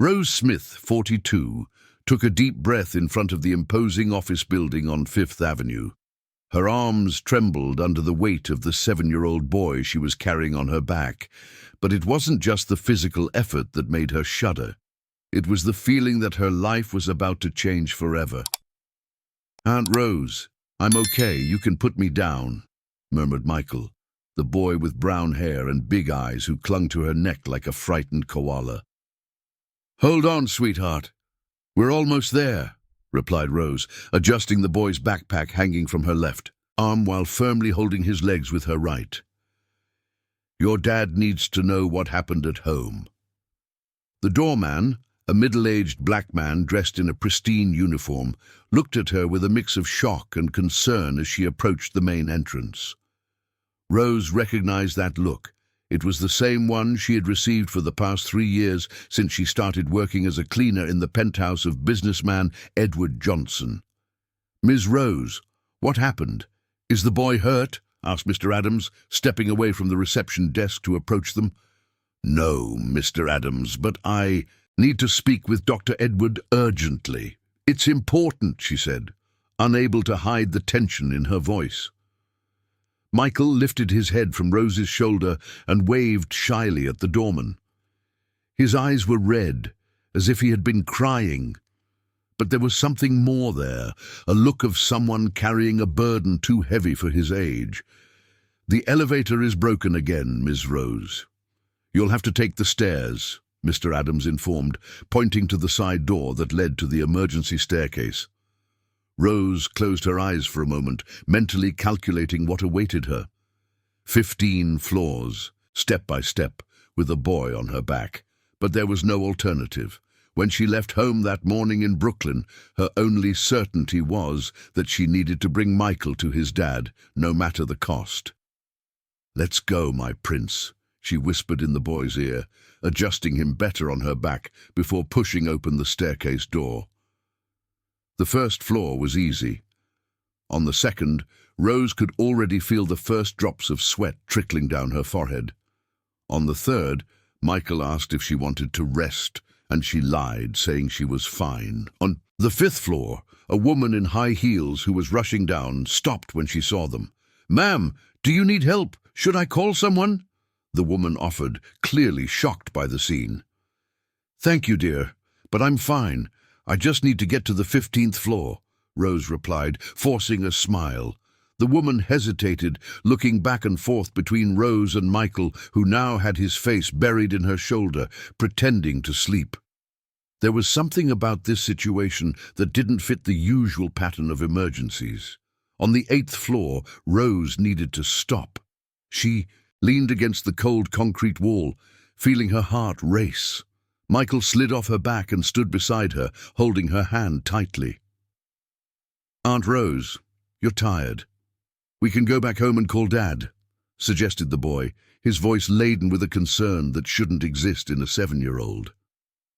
Rose Smith, 42, took a deep breath in front of the imposing office building on Fifth Avenue. Her arms trembled under the weight of the 7-year-old boy she was carrying on her back, but it wasn't just the physical effort that made her shudder. It was the feeling that her life was about to change forever. "Aunt Rose, I'm okay, you can put me down," murmured Michael, the boy with brown hair and big eyes who clung to her neck like a frightened koala. "Hold on, sweetheart. We're almost there," replied Rose, adjusting the boy's backpack hanging from her left arm while firmly holding his legs with her right. "Your dad needs to know what happened at home." The doorman, a middle-aged black man dressed in a pristine uniform, looked at her with a mix of shock and concern as she approached the main entrance. Rose recognized that look. It was the same one she had received for the past 3 years since she started working as a cleaner in the penthouse of businessman Edward Johnson. "Ms. Rose, what happened? Is the boy hurt?" asked Mr. Adams, stepping away from the reception desk to approach them. "No, Mr. Adams, but I need to speak with Dr. Edward urgently. It's important," she said, unable to hide the tension in her voice. Michael lifted his head from Rose's shoulder and waved shyly at the doorman. His eyes were red, as if he had been crying. But there was something more there, a look of someone carrying a burden too heavy for his age. "The elevator is broken again, Ms. Rose. You'll have to take the stairs," Mr. Adams informed, pointing to the side door that led to the emergency staircase. Rose closed her eyes for a moment, mentally calculating what awaited her. 15 floors, step by step, with a boy on her back. But there was no alternative. When she left home that morning in Brooklyn, her only certainty was that she needed to bring Michael to his dad, no matter the cost. "Let's go, my prince," she whispered in the boy's ear, adjusting him better on her back before pushing open the staircase door. The first floor was easy. On the second, Rose could already feel the first drops of sweat trickling down her forehead. On the third, Michael asked if she wanted to rest, and she lied, saying she was fine. On the 5th floor, a woman in high heels who was rushing down stopped when she saw them. "Ma'am, do you need help? Should I call someone?" the woman offered, clearly shocked by the scene. "Thank you, dear, but I'm fine. I just need to get to the 15th floor, Rose replied, forcing a smile. The woman hesitated, looking back and forth between Rose and Michael, who now had his face buried in her shoulder, pretending to sleep. There was something about this situation that didn't fit the usual pattern of emergencies. On the 8th floor, Rose needed to stop. She leaned against the cold concrete wall, feeling her heart race. Michael slid off her back and stood beside her, holding her hand tightly. "Aunt Rose, you're tired. We can go back home and call Dad," suggested the boy, his voice laden with a concern that shouldn't exist in a 7-year-old.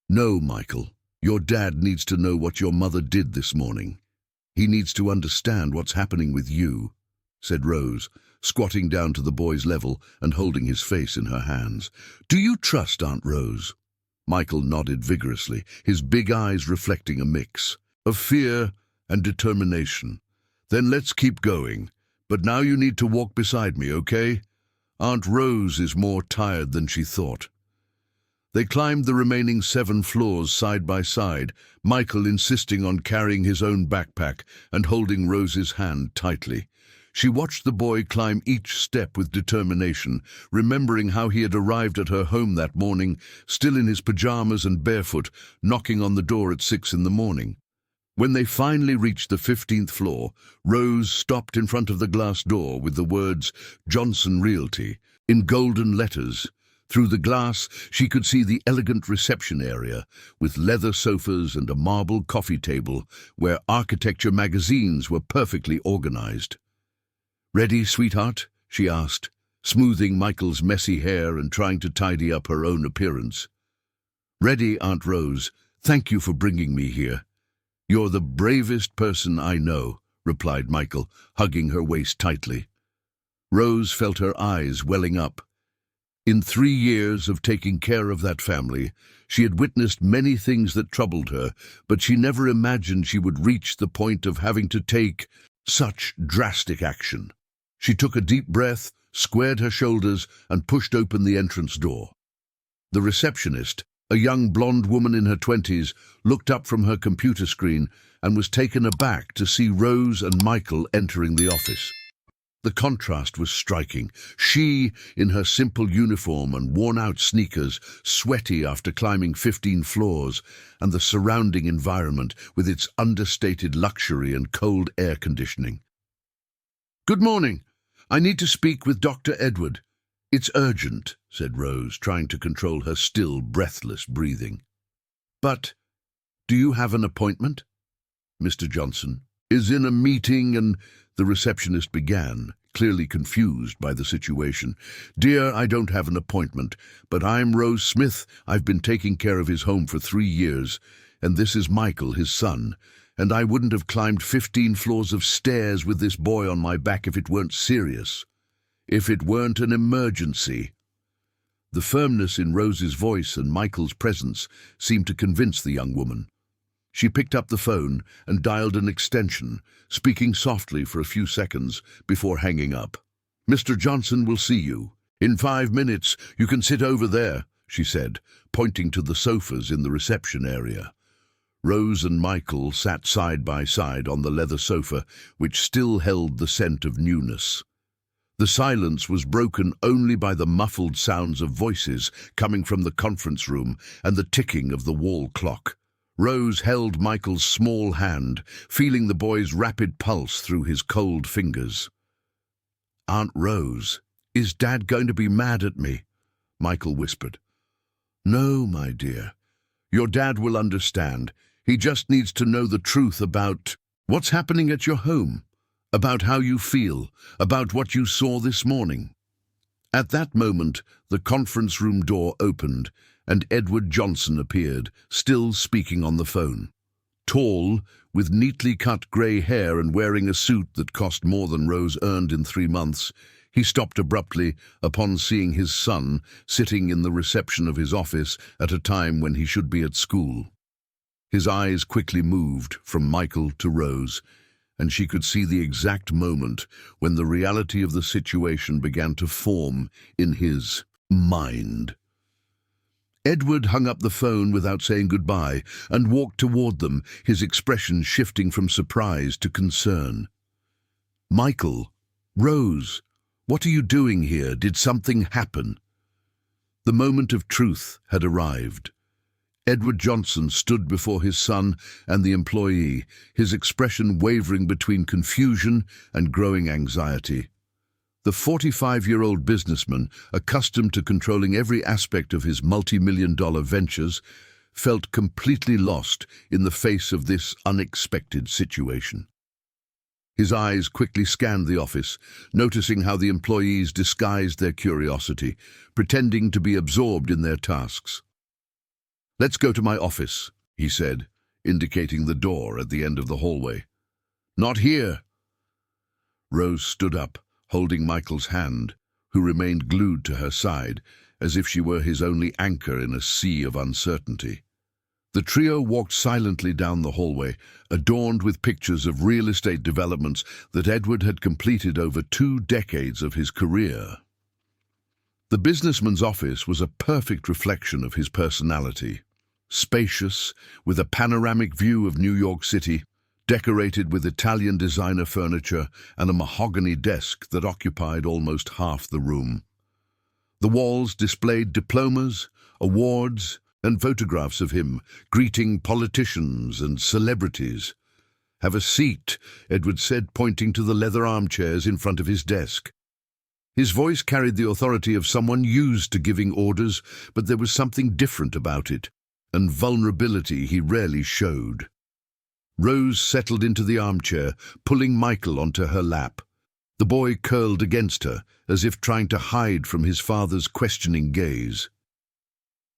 "No, Michael, your dad needs to know what your mother did this morning. He needs to understand what's happening with you," said Rose, squatting down to the boy's level and holding his face in her hands. "Do you trust Aunt Rose?" Michael nodded vigorously, his big eyes reflecting a mix of fear and determination. "Then let's keep going. But now you need to walk beside me, okay? Aunt Rose is more tired than she thought." They climbed the remaining 7 floors side by side, Michael insisting on carrying his own backpack and holding Rose's hand tightly. She watched the boy climb each step with determination, remembering how he had arrived at her home that morning, still in his pajamas and barefoot, knocking on the door at 6 in the morning. When they finally reached the 15th floor, Rose stopped in front of the glass door with the words "Johnson Realty" in golden letters. Through the glass, she could see the elegant reception area, with leather sofas and a marble coffee table where architecture magazines were perfectly organized. "Ready, sweetheart?" she asked, smoothing Michael's messy hair and trying to tidy up her own appearance. "Ready, Aunt Rose. Thank you for bringing me here." "You're the bravest person I know," replied Michael, hugging her waist tightly. Rose felt her eyes welling up. In 3 years of taking care of that family, she had witnessed many things that troubled her, but she never imagined she would reach the point of having to take such drastic action. She took a deep breath, squared her shoulders, and pushed open the entrance door. The receptionist, a young blonde woman in her 20s, looked up from her computer screen and was taken aback to see Rose and Michael entering the office. The contrast was striking. She, in her simple uniform and worn-out sneakers, sweaty after climbing 15 floors, and the surrounding environment with its understated luxury and cold air conditioning. "Good morning. I need to speak with Dr. Edward. It's urgent," said Rose, trying to control her still breathless breathing. "But do you have an appointment?" "Mr. Johnson is in a meeting and—" the receptionist began, clearly confused by the situation. "Dear, I don't have an appointment, but I'm Rose Smith. I've been taking care of his home for 3 years, and this is Michael, his son, and I wouldn't have climbed 15 floors of stairs with this boy on my back if it weren't serious. If it weren't an emergency." The firmness in Rose's voice and Michael's presence seemed to convince the young woman. She picked up the phone and dialed an extension, speaking softly for a few seconds before hanging up. "Mr. Johnson will see you. In 5 minutes, you can sit over there," she said, pointing to the sofas in the reception area. Rose and Michael sat side by side on the leather sofa, which still held the scent of newness. The silence was broken only by the muffled sounds of voices coming from the conference room and the ticking of the wall clock. Rose held Michael's small hand, feeling the boy's rapid pulse through his cold fingers. "Aunt Rose, is Dad going to be mad at me?" Michael whispered. "No, my dear. Your dad will understand. He just needs to know the truth about what's happening at your home, about how you feel, about what you saw this morning." At that moment, the conference room door opened, and Edward Johnson appeared, still speaking on the phone. Tall, with neatly cut grey hair and wearing a suit that cost more than Rose earned in 3 months, he stopped abruptly upon seeing his son sitting in the reception of his office at a time when he should be at school. His eyes quickly moved from Michael to Rose, and she could see the exact moment when the reality of the situation began to form in his mind. Edward hung up the phone without saying goodbye and walked toward them, his expression shifting from surprise to concern. "Michael, Rose, what are you doing here? Did something happen?" The moment of truth had arrived. Edward Johnson stood before his son and the employee, his expression wavering between confusion and growing anxiety. The 45-year-old businessman, accustomed to controlling every aspect of his multi-million-dollar ventures, felt completely lost in the face of this unexpected situation. His eyes quickly scanned the office, noticing how the employees disguised their curiosity, pretending to be absorbed in their tasks. "Let's go to my office," he said, indicating the door at the end of the hallway. "Not here." Rose stood up, holding Michael's hand, who remained glued to her side, as if she were his only anchor in a sea of uncertainty. The trio walked silently down the hallway, adorned with pictures of real estate developments that Edward had completed over 2 decades of his career. The businessman's office was a perfect reflection of his personality. Spacious, with a panoramic view of New York City, decorated with Italian designer furniture and a mahogany desk that occupied almost half the room. The walls displayed diplomas, awards, and photographs of him, greeting politicians and celebrities. "Have a seat," Edward said, pointing to the leather armchairs in front of his desk. His voice carried the authority of someone used to giving orders, but there was something different about it, and vulnerability he rarely showed. Rose settled into the armchair, pulling Michael onto her lap. The boy curled against her, as if trying to hide from his father's questioning gaze.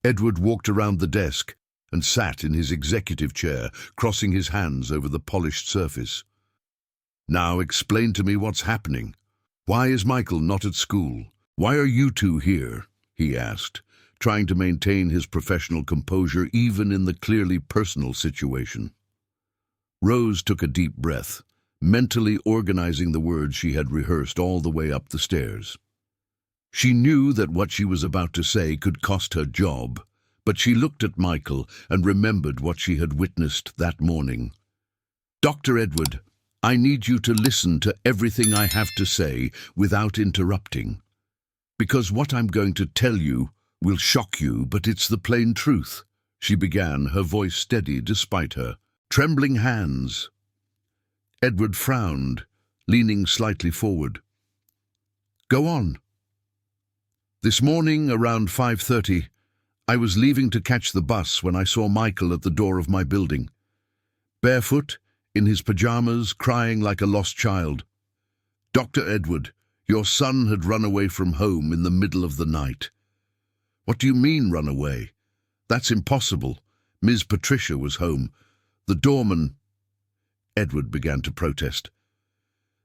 Edward walked around the desk and sat in his executive chair, crossing his hands over the polished surface. "Now explain to me what's happening. Why is Michael not at school? Why are you two here?" he asked, trying to maintain his professional composure even in the clearly personal situation. Rose took a deep breath, mentally organizing the words she had rehearsed all the way up the stairs. She knew that what she was about to say could cost her job, but she looked at Michael and remembered what she had witnessed that morning. "Dr. Edward, I need you to listen to everything I have to say without interrupting. Because what I'm going to tell you will shock you, but it's the plain truth," she began, her voice steady despite her trembling hands. Edward frowned, leaning slightly forward. "Go on." "This morning, around 5:30, I was leaving to catch the bus when I saw Michael at the door of my building. Barefoot, in his pajamas, crying like a lost child. Dr. Edward, your son had run away from home in the middle of the night." "What do you mean, run away? That's impossible. Ms. Patricia was home. The doorman—" Edward began to protest.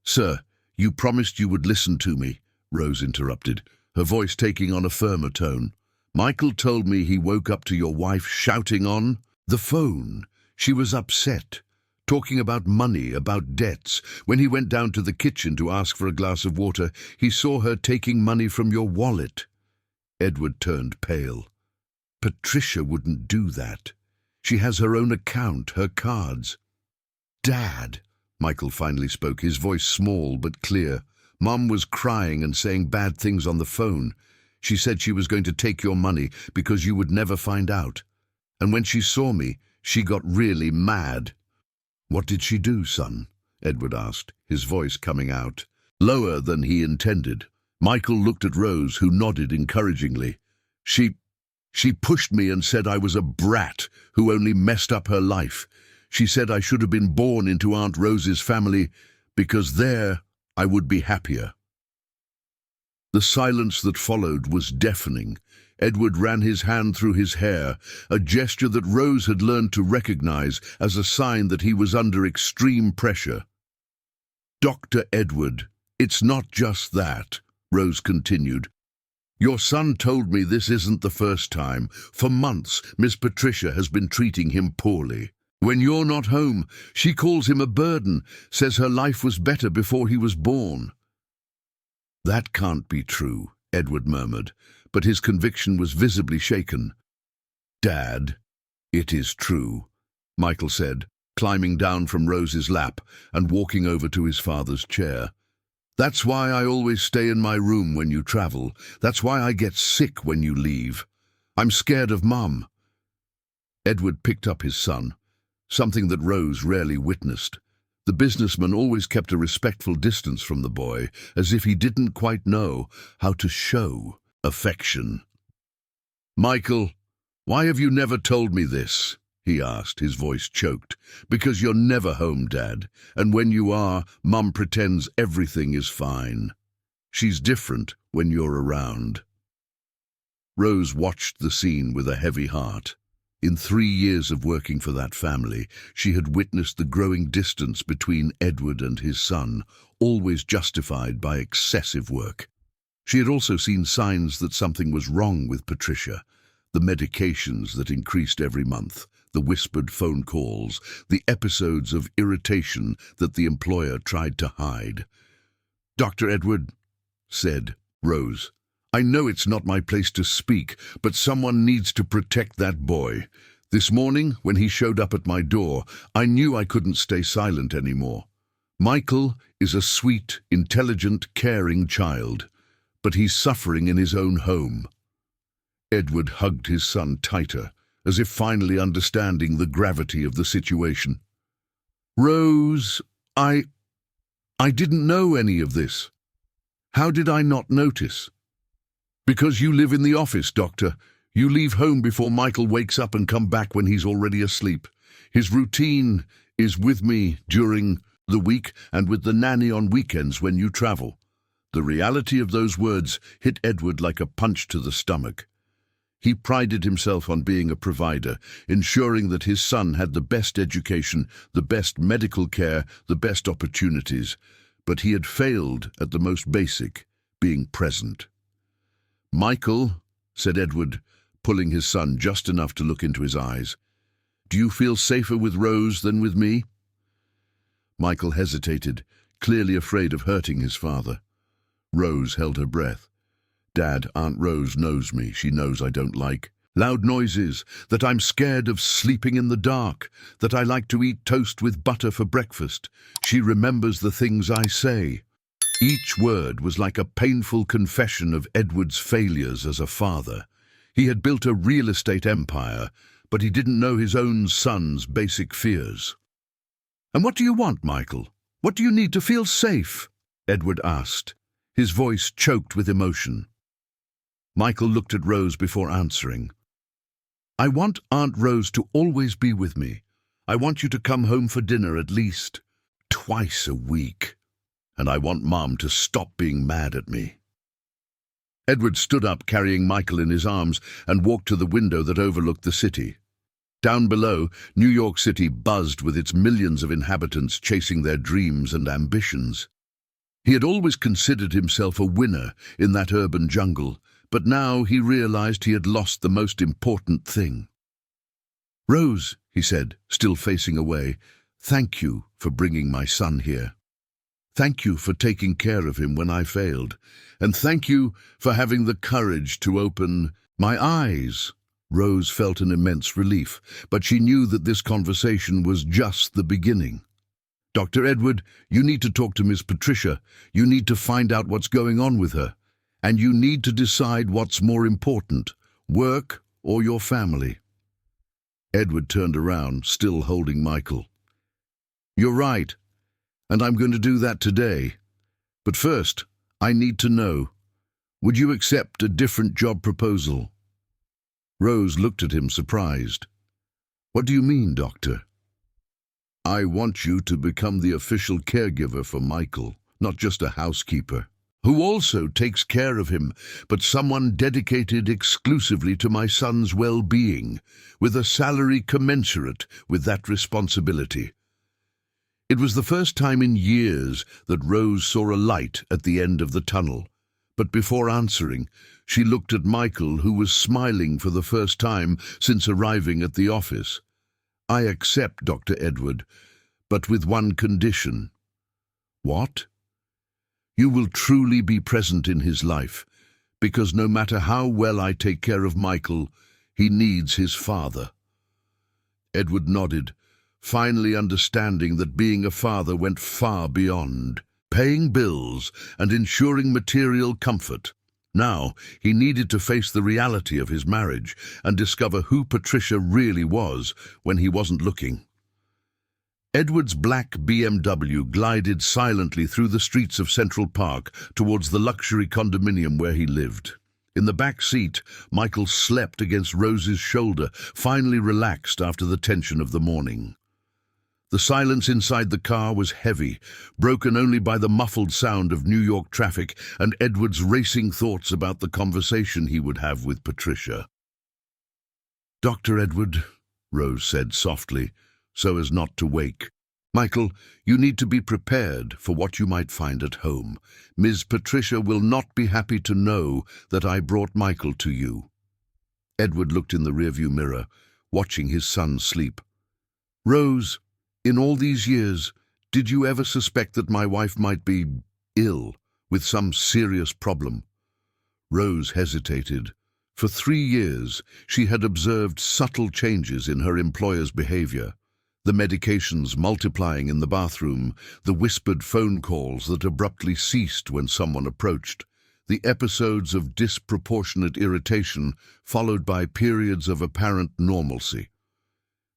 "Sir, you promised you would listen to me," Rose interrupted, her voice taking on a firmer tone. "Michael told me he woke up to your wife shouting on the phone. She was upset, talking about money, about debts. When he went down to the kitchen to ask for a glass of water, he saw her taking money from your wallet." Edward turned pale. "Patricia wouldn't do that. She has her own account, her cards." "Dad," Michael finally spoke, his voice small but clear. "Mom was crying and saying bad things on the phone. She said she was going to take your money because you would never find out. And when she saw me, she got really mad." "What did she do, son?" Edward asked, his voice coming out, lower than he intended. Michael looked at Rose, who nodded encouragingly. She pushed me and said I was a brat who only messed up her life. She said I should have been born into Aunt Rose's family because there I would be happier." The silence that followed was deafening. Edward ran his hand through his hair, a gesture that Rose had learned to recognize as a sign that he was under extreme pressure. "Dr. Edward, it's not just that," Rose continued. "Your son told me this isn't the first time. For months, Miss Patricia has been treating him poorly. When you're not home, she calls him a burden, says her life was better before he was born." "That can't be true," Edward murmured, but his conviction was visibly shaken. "Dad, it is true," Michael said, climbing down from Rose's lap and walking over to his father's chair. "That's why I always stay in my room when you travel. That's why I get sick when you leave. I'm scared of Mum." Edward picked up his son, something that Rose rarely witnessed. The businessman always kept a respectful distance from the boy, as if he didn't quite know how to show affection. "Michael, why have you never told me this?" he asked, his voice choked. "Because you're never home, Dad, and when you are, Mum pretends everything is fine. She's different when you're around." Rose watched the scene with a heavy heart. In 3 years of working for that family, she had witnessed the growing distance between Edward and his son, always justified by excessive work. She had also seen signs that something was wrong with Patricia, the medications that increased every month, the whispered phone calls, the episodes of irritation that the employer tried to hide. "Dr. Edward," said Rose, "I know it's not my place to speak, but someone needs to protect that boy. This morning, when he showed up at my door, I knew I couldn't stay silent anymore. Michael is a sweet, intelligent, caring child, but he's suffering in his own home." Edward hugged his son tighter, as if finally understanding the gravity of the situation. "Rose, I didn't know any of this. How did I not notice?" "Because you live in the office, Doctor. You leave home before Michael wakes up and come back when he's already asleep. His routine is with me during the week and with the nanny on weekends when you travel." The reality of those words hit Edward like a punch to the stomach. He prided himself on being a provider, ensuring that his son had the best education, the best medical care, the best opportunities. But he had failed at the most basic, being present. Michael said Edward, pulling his son just enough to look into his eyes. "Do you feel safer with Rose than with me?" Michael hesitated, clearly afraid of hurting his father. Rose held her breath. "Dad, Aunt Rose knows me. She knows I don't like loud noises, that I'm scared of sleeping in the dark, that I like to eat toast with butter for breakfast. She remembers the things I say." Each word was like a painful confession of Edward's failures as a father. He had built a real estate empire, but he didn't know his own son's basic fears. "And what do you want, Michael? What do you need to feel safe?" Edward asked, his voice choked with emotion. Michael looked at Rose before answering. "I want Aunt Rose to always be with me. I want you to come home for dinner at least twice a week. And I want Mom to stop being mad at me." Edward stood up, carrying Michael in his arms, and walked to the window that overlooked the city. Down below, New York City buzzed with its millions of inhabitants chasing their dreams and ambitions. He had always considered himself a winner in that urban jungle, but now he realized he had lost the most important thing. "Rose," he said, still facing away, "thank you for bringing my son here. Thank you for taking care of him when I failed, and thank you for having the courage to open my eyes." Rose felt an immense relief, but she knew that this conversation was just the beginning. "Dr. Edward, you need to talk to Miss Patricia. You need to find out what's going on with her. And you need to decide what's more important, work or your family." Edward turned around, still holding Michael. "You're right, and I'm going to do that today. But first, I need to know, would you accept a different job proposal?" Rose looked at him, surprised. "What do you mean, Doctor?" "I want you to become the official caregiver for Michael, not just a housekeeper, who also takes care of him, but someone dedicated exclusively to my son's well-being, with a salary commensurate with that responsibility." It was the first time in years that Rose saw a light at the end of the tunnel, but before answering, she looked at Michael, who was smiling for the first time since arriving at the office. "I accept, Dr. Edward, but with one condition." "What?" "You will truly be present in his life, because no matter how well I take care of Michael, he needs his father." Edward nodded, finally understanding that being a father went far beyond paying bills and ensuring material comfort. Now he needed to face the reality of his marriage and discover who Patricia really was when he wasn't looking. Edward's black BMW glided silently through the streets of Central Park towards the luxury condominium where he lived. In the back seat, Michael slept against Rose's shoulder, finally relaxed after the tension of the morning. The silence inside the car was heavy, broken only by the muffled sound of New York traffic and Edward's racing thoughts about the conversation he would have with Patricia. "Dr. Edward," Rose said softly, so as not to wake, "Michael, you need to be prepared for what you might find at home. Ms. Patricia will not be happy to know that I brought Michael to you." Edward looked in the rearview mirror, watching his son sleep. "Rose, in all these years, did you ever suspect that my wife might be ill, with some serious problem?" Rose hesitated. For 3 years, she had observed subtle changes in her employer's behavior. The medications multiplying in the bathroom, the whispered phone calls that abruptly ceased when someone approached, the episodes of disproportionate irritation followed by periods of apparent normalcy.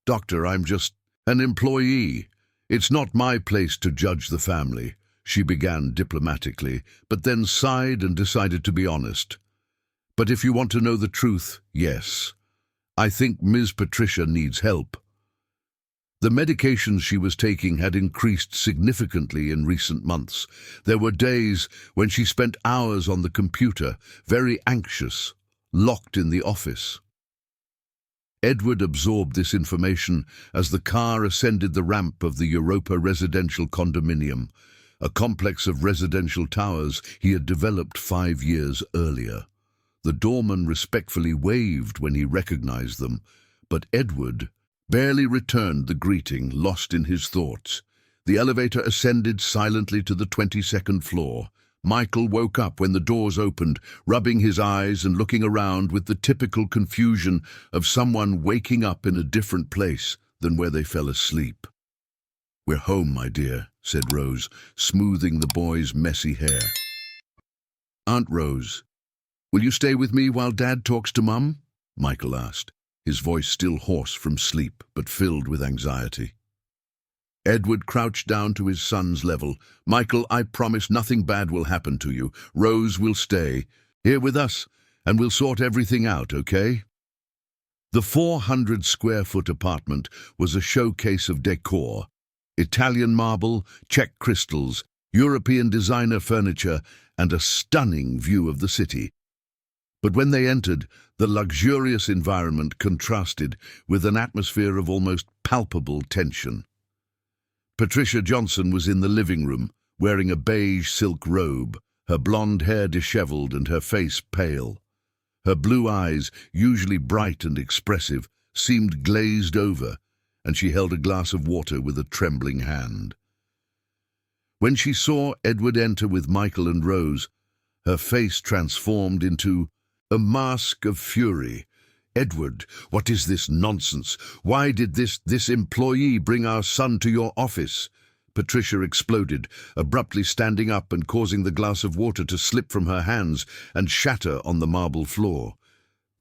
"Doctor, I'm just an employee. It's not my place to judge the family," she began diplomatically, but then sighed and decided to be honest. "But if you want to know the truth, yes. I think Ms. Patricia needs help." The medications she was taking had increased significantly in recent months. There were days when she spent hours on the computer, very anxious, locked in the office. Edward absorbed this information as the car ascended the ramp of the Europa residential condominium, a complex of residential towers he had developed 5 years earlier. The doorman respectfully waved when he recognized them, but Edward barely returned the greeting, lost in his thoughts. The elevator ascended silently to the 22nd floor. Michael woke up when the doors opened, rubbing his eyes and looking around with the typical confusion of someone waking up in a different place than where they fell asleep. "We're home, my dear," said Rose, smoothing the boy's messy hair. "Aunt Rose, will you stay with me while Dad talks to Mum?" Michael asked, his voice still hoarse from sleep but filled with anxiety. Edward crouched down to his son's level. "Michael, I promise nothing bad will happen to you. Rose will stay here with us, and we'll sort everything out, okay?" The 400-square-foot apartment was a showcase of decor: Italian marble, Czech crystals, European designer furniture, and a stunning view of the city. But when they entered, the luxurious environment contrasted with an atmosphere of almost palpable tension. Patricia Johnson was in the living room, wearing a beige silk robe, her blonde hair disheveled and her face pale. Her blue eyes, usually bright and expressive, seemed glazed over, and she held a glass of water with a trembling hand. When she saw Edward enter with Michael and Rose, her face transformed into a mask of fury. "Edward, what is this nonsense? Why did this employee bring our son to your office?" Patricia exploded, abruptly standing up and causing the glass of water to slip from her hands and shatter on the marble floor.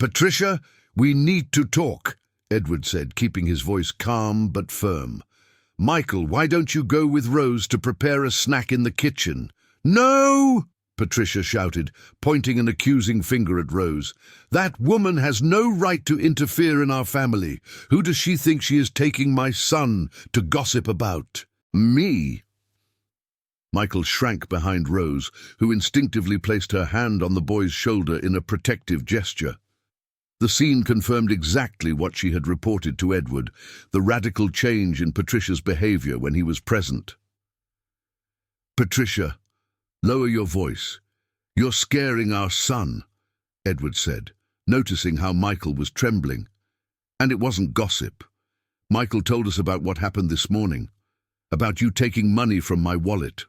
"Patricia, we need to talk," Edward said, keeping his voice calm but firm. "Michael, why don't you go with Rose to prepare a snack in the kitchen?" "No!" Patricia shouted, pointing an accusing finger at Rose. "That woman has no right to interfere in our family. Who does she think she is taking my son to gossip about? Me?" Michael shrank behind Rose, who instinctively placed her hand on the boy's shoulder in a protective gesture. The scene confirmed exactly what she had reported to Edward, the radical change in Patricia's behavior when he was present. "Patricia, lower your voice. You're scaring our son," Edward said, noticing how Michael was trembling. "And it wasn't gossip. Michael told us about what happened this morning, about you taking money from my wallet."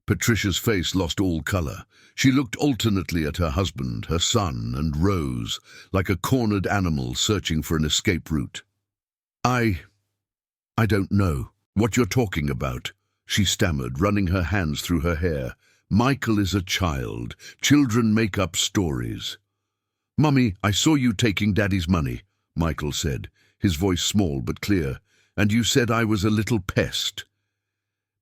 Patricia's face lost all color. She looked alternately at her husband, her son, and Rose, like a cornered animal searching for an escape route. I don't know what you're talking about," she stammered, running her hands through her hair. "Michael is a child. Children make up stories." "Mummy, I saw you taking Daddy's money," Michael said, his voice small but clear, "and you said I was a little pest."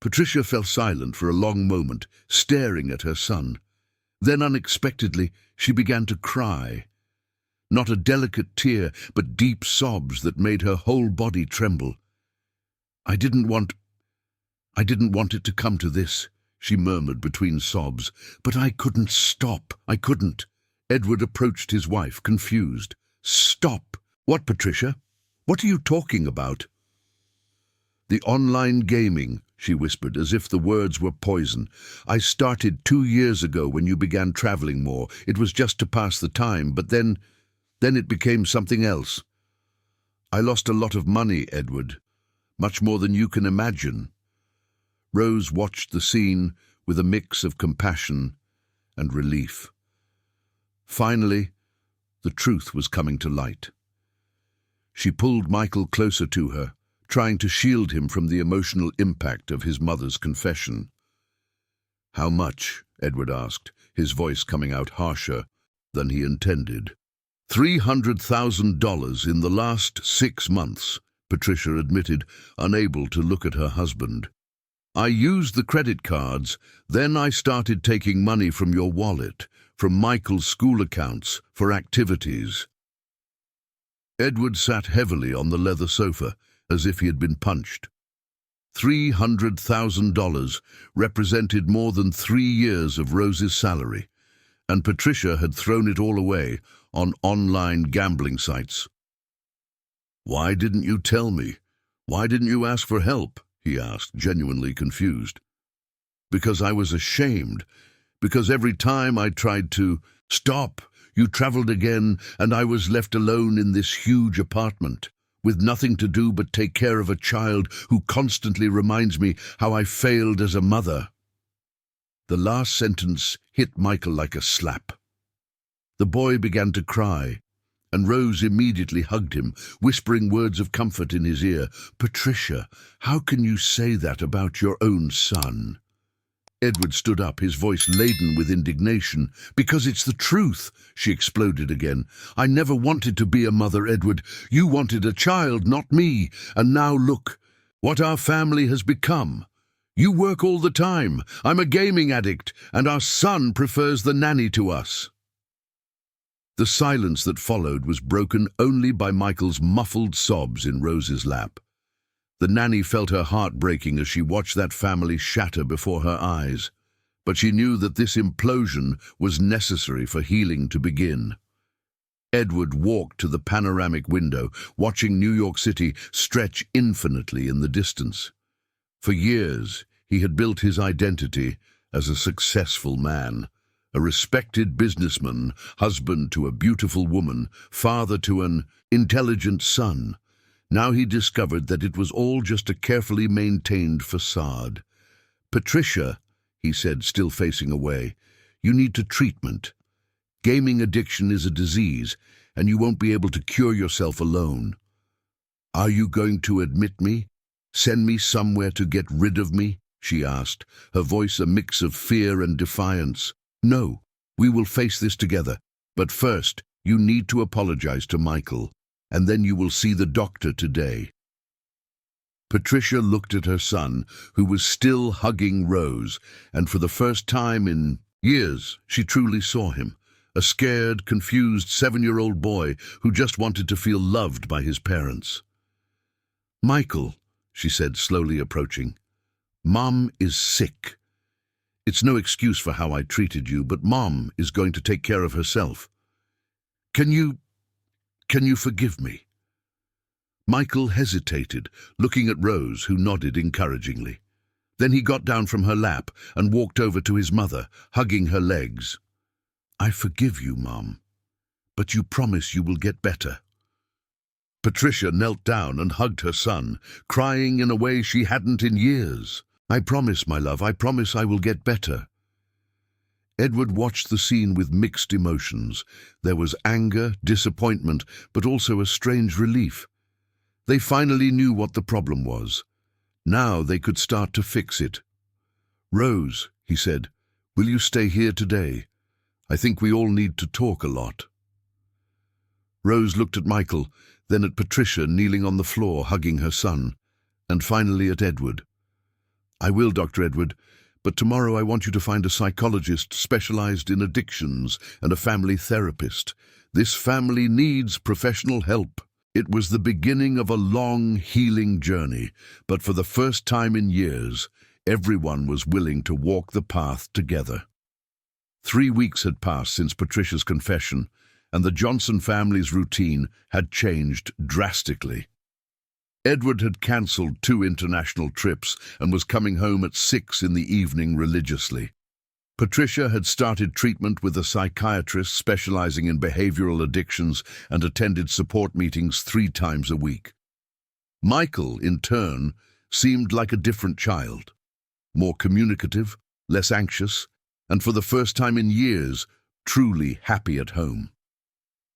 Patricia fell silent for a long moment, staring at her son. Then, unexpectedly, she began to cry. Not a delicate tear, but deep sobs that made her whole body tremble. I didn't want it to come to this," she murmured between sobs, "but I couldn't stop. I couldn't." Edward approached his wife, confused. "Stop! What, Patricia? What are you talking about?" "The online gaming," she whispered, as if the words were poison. "I started 2 years ago when you began traveling more. It was just to pass the time, but then it became something else. I lost a lot of money, Edward, much more than you can imagine." Rose watched the scene with a mix of compassion and relief. Finally, the truth was coming to light. She pulled Michael closer to her, trying to shield him from the emotional impact of his mother's confession. "How much?" Edward asked, his voice coming out harsher than he intended. $300,000 in the last 6 months, Patricia admitted, unable to look at her husband. "I used the credit cards, then I started taking money from your wallet, from Michael's school accounts, for activities." Edward sat heavily on the leather sofa, as if he had been punched. $300,000 represented more than 3 years of Rose's salary, and Patricia had thrown it all away on online gambling sites. "Why didn't you tell me? Why didn't you ask for help?" he asked, genuinely confused. "Because I was ashamed. Because every time I tried to..." "Stop! You traveled again, and I was left alone in this huge apartment, with nothing to do but take care of a child who constantly reminds me how I failed as a mother." The last sentence hit Michael like a slap. The boy began to cry, and Rose immediately hugged him, whispering words of comfort in his ear. "Patricia, how can you say that about your own son?" Edward stood up, his voice laden with indignation. "Because it's the truth," she exploded again. "I never wanted to be a mother, Edward. You wanted a child, not me. And now look what our family has become. You work all the time. I'm a gaming addict, and our son prefers the nanny to us." The silence that followed was broken only by Michael's muffled sobs in Rose's lap. The nanny felt her heart breaking as she watched that family shatter before her eyes, but she knew that this implosion was necessary for healing to begin. Edward walked to the panoramic window, watching New York City stretch infinitely in the distance. For years, he had built his identity as a successful man, a respected businessman, husband to a beautiful woman, father to an intelligent son. Now he discovered that it was all just a carefully maintained facade. "Patricia," he said, still facing away, "you need treatment. Gaming addiction is a disease, and you won't be able to cure yourself alone. Are you going to admit me? Send me somewhere to get rid of me?" she asked, her voice a mix of fear and defiance. "No, we will face this together. But first, you need to apologize to Michael, and then you will see the doctor today." Patricia looked at her son, who was still hugging Rose, and for the first time in years, she truly saw him, a scared, confused 7-year-old boy who just wanted to feel loved by his parents. "Michael," she said, slowly approaching, "Mom is sick. It's no excuse for how I treated you, but Mom is going to take care of herself. Can you forgive me?" Michael hesitated, looking at Rose, who nodded encouragingly. Then he got down from her lap and walked over to his mother, hugging her legs. "I forgive you, Mom, but you promise you will get better." Patricia knelt down and hugged her son, crying in a way she hadn't in years. "I promise, my love, I promise I will get better." Edward watched the scene with mixed emotions. There was anger, disappointment, but also a strange relief. They finally knew what the problem was. Now they could start to fix it. "Rose," he said, "will you stay here today? I think we all need to talk a lot." Rose looked at Michael, then at Patricia kneeling on the floor hugging her son, and finally at Edward. "I will, Dr. Edward, but tomorrow I want you to find a psychologist specialized in addictions and a family therapist. This family needs professional help." It was the beginning of a long, healing journey, but for the first time in years, everyone was willing to walk the path together. 3 weeks had passed since Patricia's confession, and the Johnson family's routine had changed drastically. Edward had cancelled 2 international trips and was coming home at 6 in the evening religiously. Patricia had started treatment with a psychiatrist specializing in behavioral addictions and attended support meetings 3 times a week. Michael, in turn, seemed like a different child, more communicative, less anxious, and for the first time in years, truly happy at home.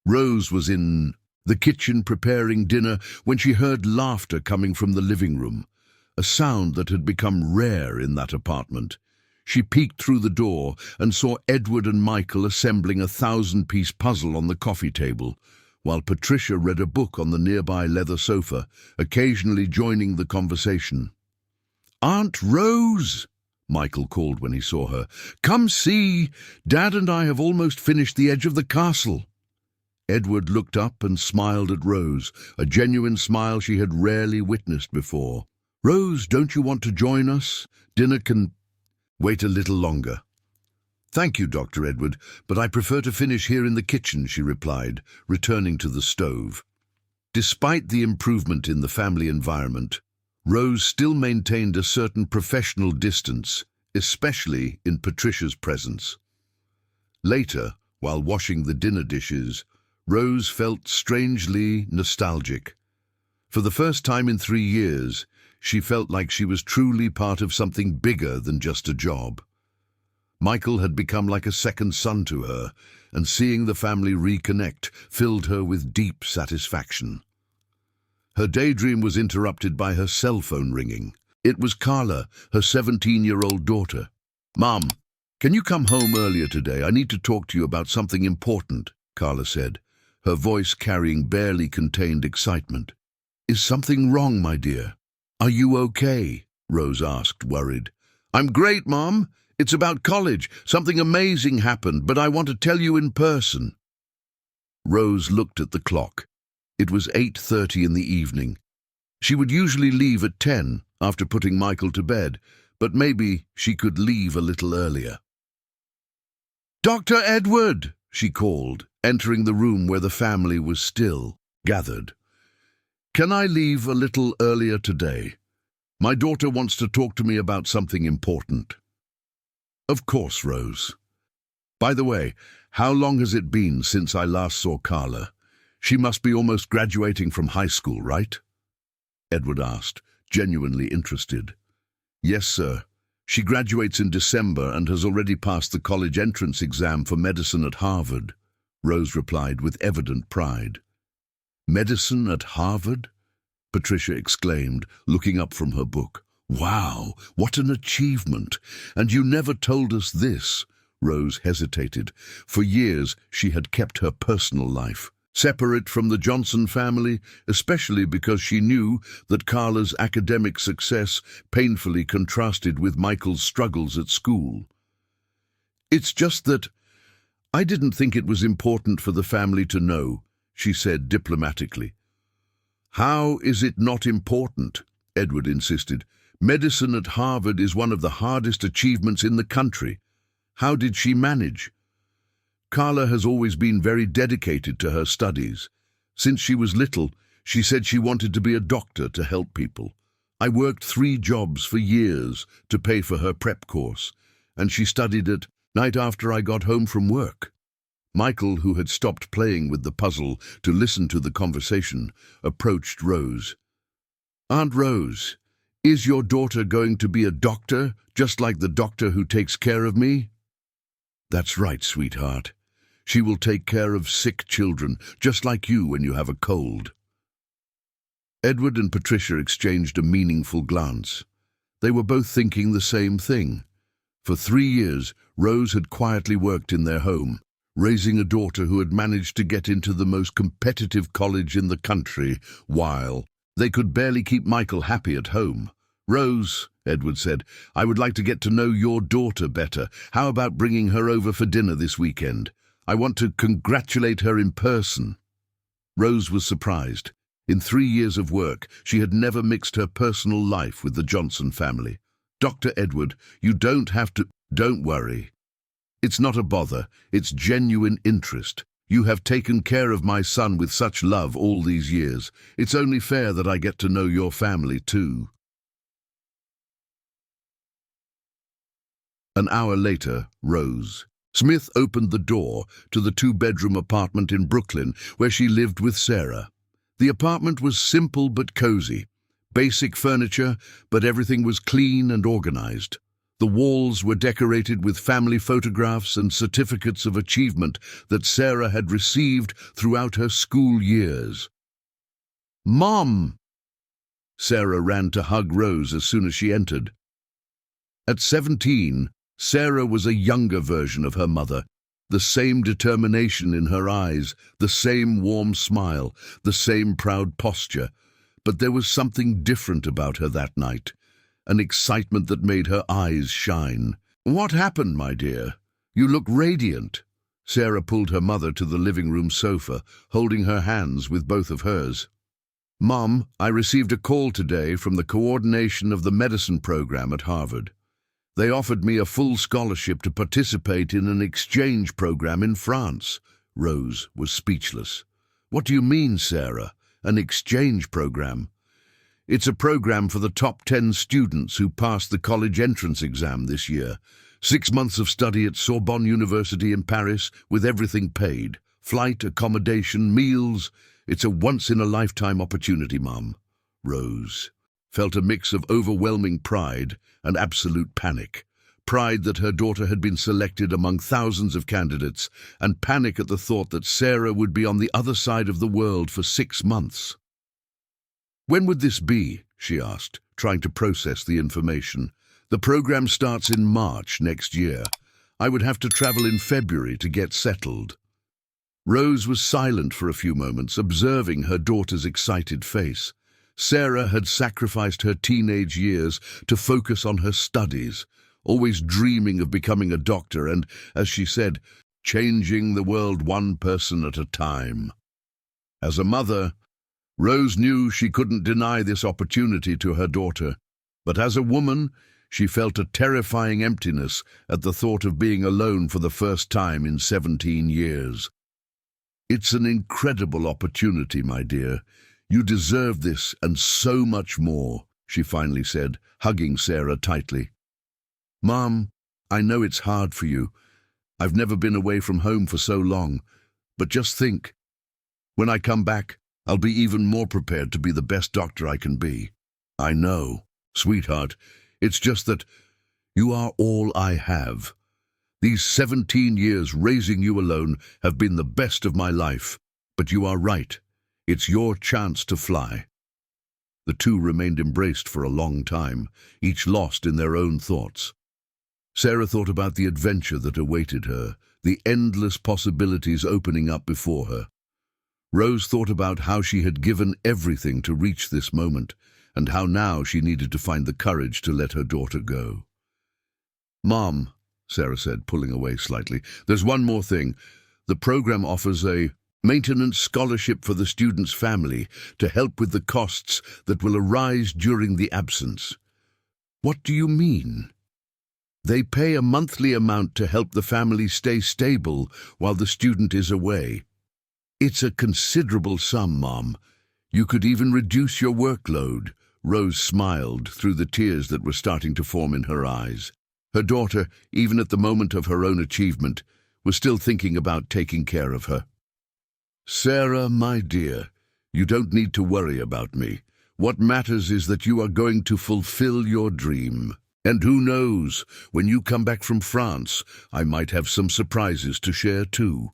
Rose was in the kitchen preparing dinner when she heard laughter coming from the living room, a sound that had become rare in that apartment. She peeked through the door and saw Edward and Michael assembling a 1,000-piece puzzle on the coffee table, while Patricia read a book on the nearby leather sofa, occasionally joining the conversation. "Aunt Rose," Michael called when he saw her, "come see! Dad and I have almost finished the edge of the castle." Edward looked up and smiled at Rose, a genuine smile she had rarely witnessed before. "Rose, don't you want to join us? Dinner can wait a little longer." "Thank you, Dr. Edward, but I prefer to finish here in the kitchen," she replied, returning to the stove. Despite the improvement in the family environment, Rose still maintained a certain professional distance, especially in Patricia's presence. Later, While washing the dinner dishes, Rose felt strangely nostalgic. For the first time in 3 years, she felt like she was truly part of something bigger than just a job. Michael had become like a second son to her, and seeing the family reconnect filled her with deep satisfaction. Her daydream was interrupted by her cell phone ringing. It was Carla, her 17-year-old daughter. "Mom, can you come home earlier today? I need to talk to you about something important," Carla said, her voice carrying barely contained excitement. "Is something wrong, my dear? Are you okay?" Rose asked, worried. "I'm great, Mom. It's about college. Something amazing happened, but I want to tell you in person." Rose looked at the clock. It was 8:30 in the evening. She would usually leave at 10 after putting Michael to bed, but maybe she could leave a little earlier. "Dr. Edward," she called, entering the room where the family was still gathered. "Can I leave a little earlier today? My daughter wants to talk to me about something important." "Of course, Rose. By the way, how long has it been since I last saw Carla? She must be almost graduating from high school, right?" Edward asked, genuinely interested. "Yes, sir. She graduates in December and has already passed the college entrance exam for medicine at Harvard," Rose replied with evident pride. "Medicine at Harvard?" Patricia exclaimed, looking up from her book. "Wow, what an achievement! And you never told us this." Rose hesitated. For years, she had kept her personal life separate from the Johnson family, especially because she knew that Carla's academic success painfully contrasted with Michael's struggles at school. "It's just that I didn't think it was important for the family to know," she said diplomatically. "How is it not important?" Edward insisted. "Medicine at Harvard is one of the hardest achievements in the country. How did she manage?" "Carla has always been very dedicated to her studies. Since she was little, she said she wanted to be a doctor to help people. I worked 3 jobs for years to pay for her prep course, and she studied at night after I got home from work." Michael, who had stopped playing with the puzzle to listen to the conversation, approached Rose. "Aunt Rose, is your daughter going to be a doctor, just like the doctor who takes care of me?" "That's right, sweetheart. She will take care of sick children, just like you when you have a cold." Edward and Patricia exchanged a meaningful glance. They were both thinking the same thing. For 3 years, Rose had quietly worked in their home, raising a daughter who had managed to get into the most competitive college in the country, while they could barely keep Michael happy at home. "Rose," Edward said, "I would like to get to know your daughter better. How about bringing her over for dinner this weekend? I want to congratulate her in person." Rose was surprised. In 3 years of work, she had never mixed her personal life with the Johnson family. "Dr. Edward, you don't have to—" "Don't worry. It's not a bother. It's genuine interest. You have taken care of my son with such love all these years. It's only fair that I get to know your family too." An hour later, Rose. Smith opened the door to the 2-bedroom apartment in Brooklyn where she lived with Sarah. The apartment was simple but cozy. Basic furniture, but everything was clean and organized. The walls were decorated with family photographs and certificates of achievement that Sarah had received throughout her school years. "Mom!" Sarah ran to hug Rose as soon as she entered. At 17, Sarah was a younger version of her mother, the same determination in her eyes, the same warm smile, the same proud posture. But there was something different about her that night, an excitement that made her eyes shine. "What happened, my dear? You look radiant." Sarah pulled her mother to the living room sofa, holding her hands with both of hers. "Mom, I received a call today from the coordination of the medicine program at Harvard. They offered me a full scholarship to participate in an exchange program in France." Rose was speechless. "What do you mean, Sarah? An exchange program?" "It's a program for the top 10 students who passed the college entrance exam this year. 6 months of study at Sorbonne University in Paris, with everything paid. Flight, accommodation, meals. It's a once-in-a-lifetime opportunity, Mum. Rose felt a mix of overwhelming pride and absolute panic. Pride that her daughter had been selected among thousands of candidates, and panic at the thought that Sarah would be on the other side of the world for 6 months. When would this be? She asked, trying to process the information. The program starts in March next year. I would have to travel in February to get settled. Rose was silent for a few moments, observing her daughter's excited face. Sarah had sacrificed her teenage years to focus on her studies, always dreaming of becoming a doctor and, as she said, changing the world one person at a time. As a mother, Rose knew she couldn't deny this opportunity to her daughter, but as a woman, she felt a terrifying emptiness at the thought of being alone for the first time in 17 years. It's an incredible opportunity, my dear. You deserve this and so much more, she finally said, hugging Sarah tightly. Mom, I know it's hard for you. I've never been away from home for so long, but just think, when I come back, I'll be even more prepared to be the best doctor I can be. I know, sweetheart, it's just that you are all I have. These 17 years raising you alone have been the best of my life, but you are right. It's your chance to fly. The two remained embraced for a long time, each lost in their own thoughts. Sarah thought about the adventure that awaited her, the endless possibilities opening up before her. Rose thought about how she had given everything to reach this moment, and how now she needed to find the courage to let her daughter go. Mom, Sarah said, pulling away slightly, there's one more thing. The program offers a maintenance scholarship for the student's family to help with the costs that will arise during the absence. What do you mean? They pay a monthly amount to help the family stay stable while the student is away. It's a considerable sum, Mom. You could even reduce your workload. Rose smiled through the tears that were starting to form in her eyes. Her daughter, even at the moment of her own achievement, was still thinking about taking care of her. Sarah, my dear, you don't need to worry about me. What matters is that you are going to fulfill your dream. And who knows, when you come back from France, I might have some surprises to share too.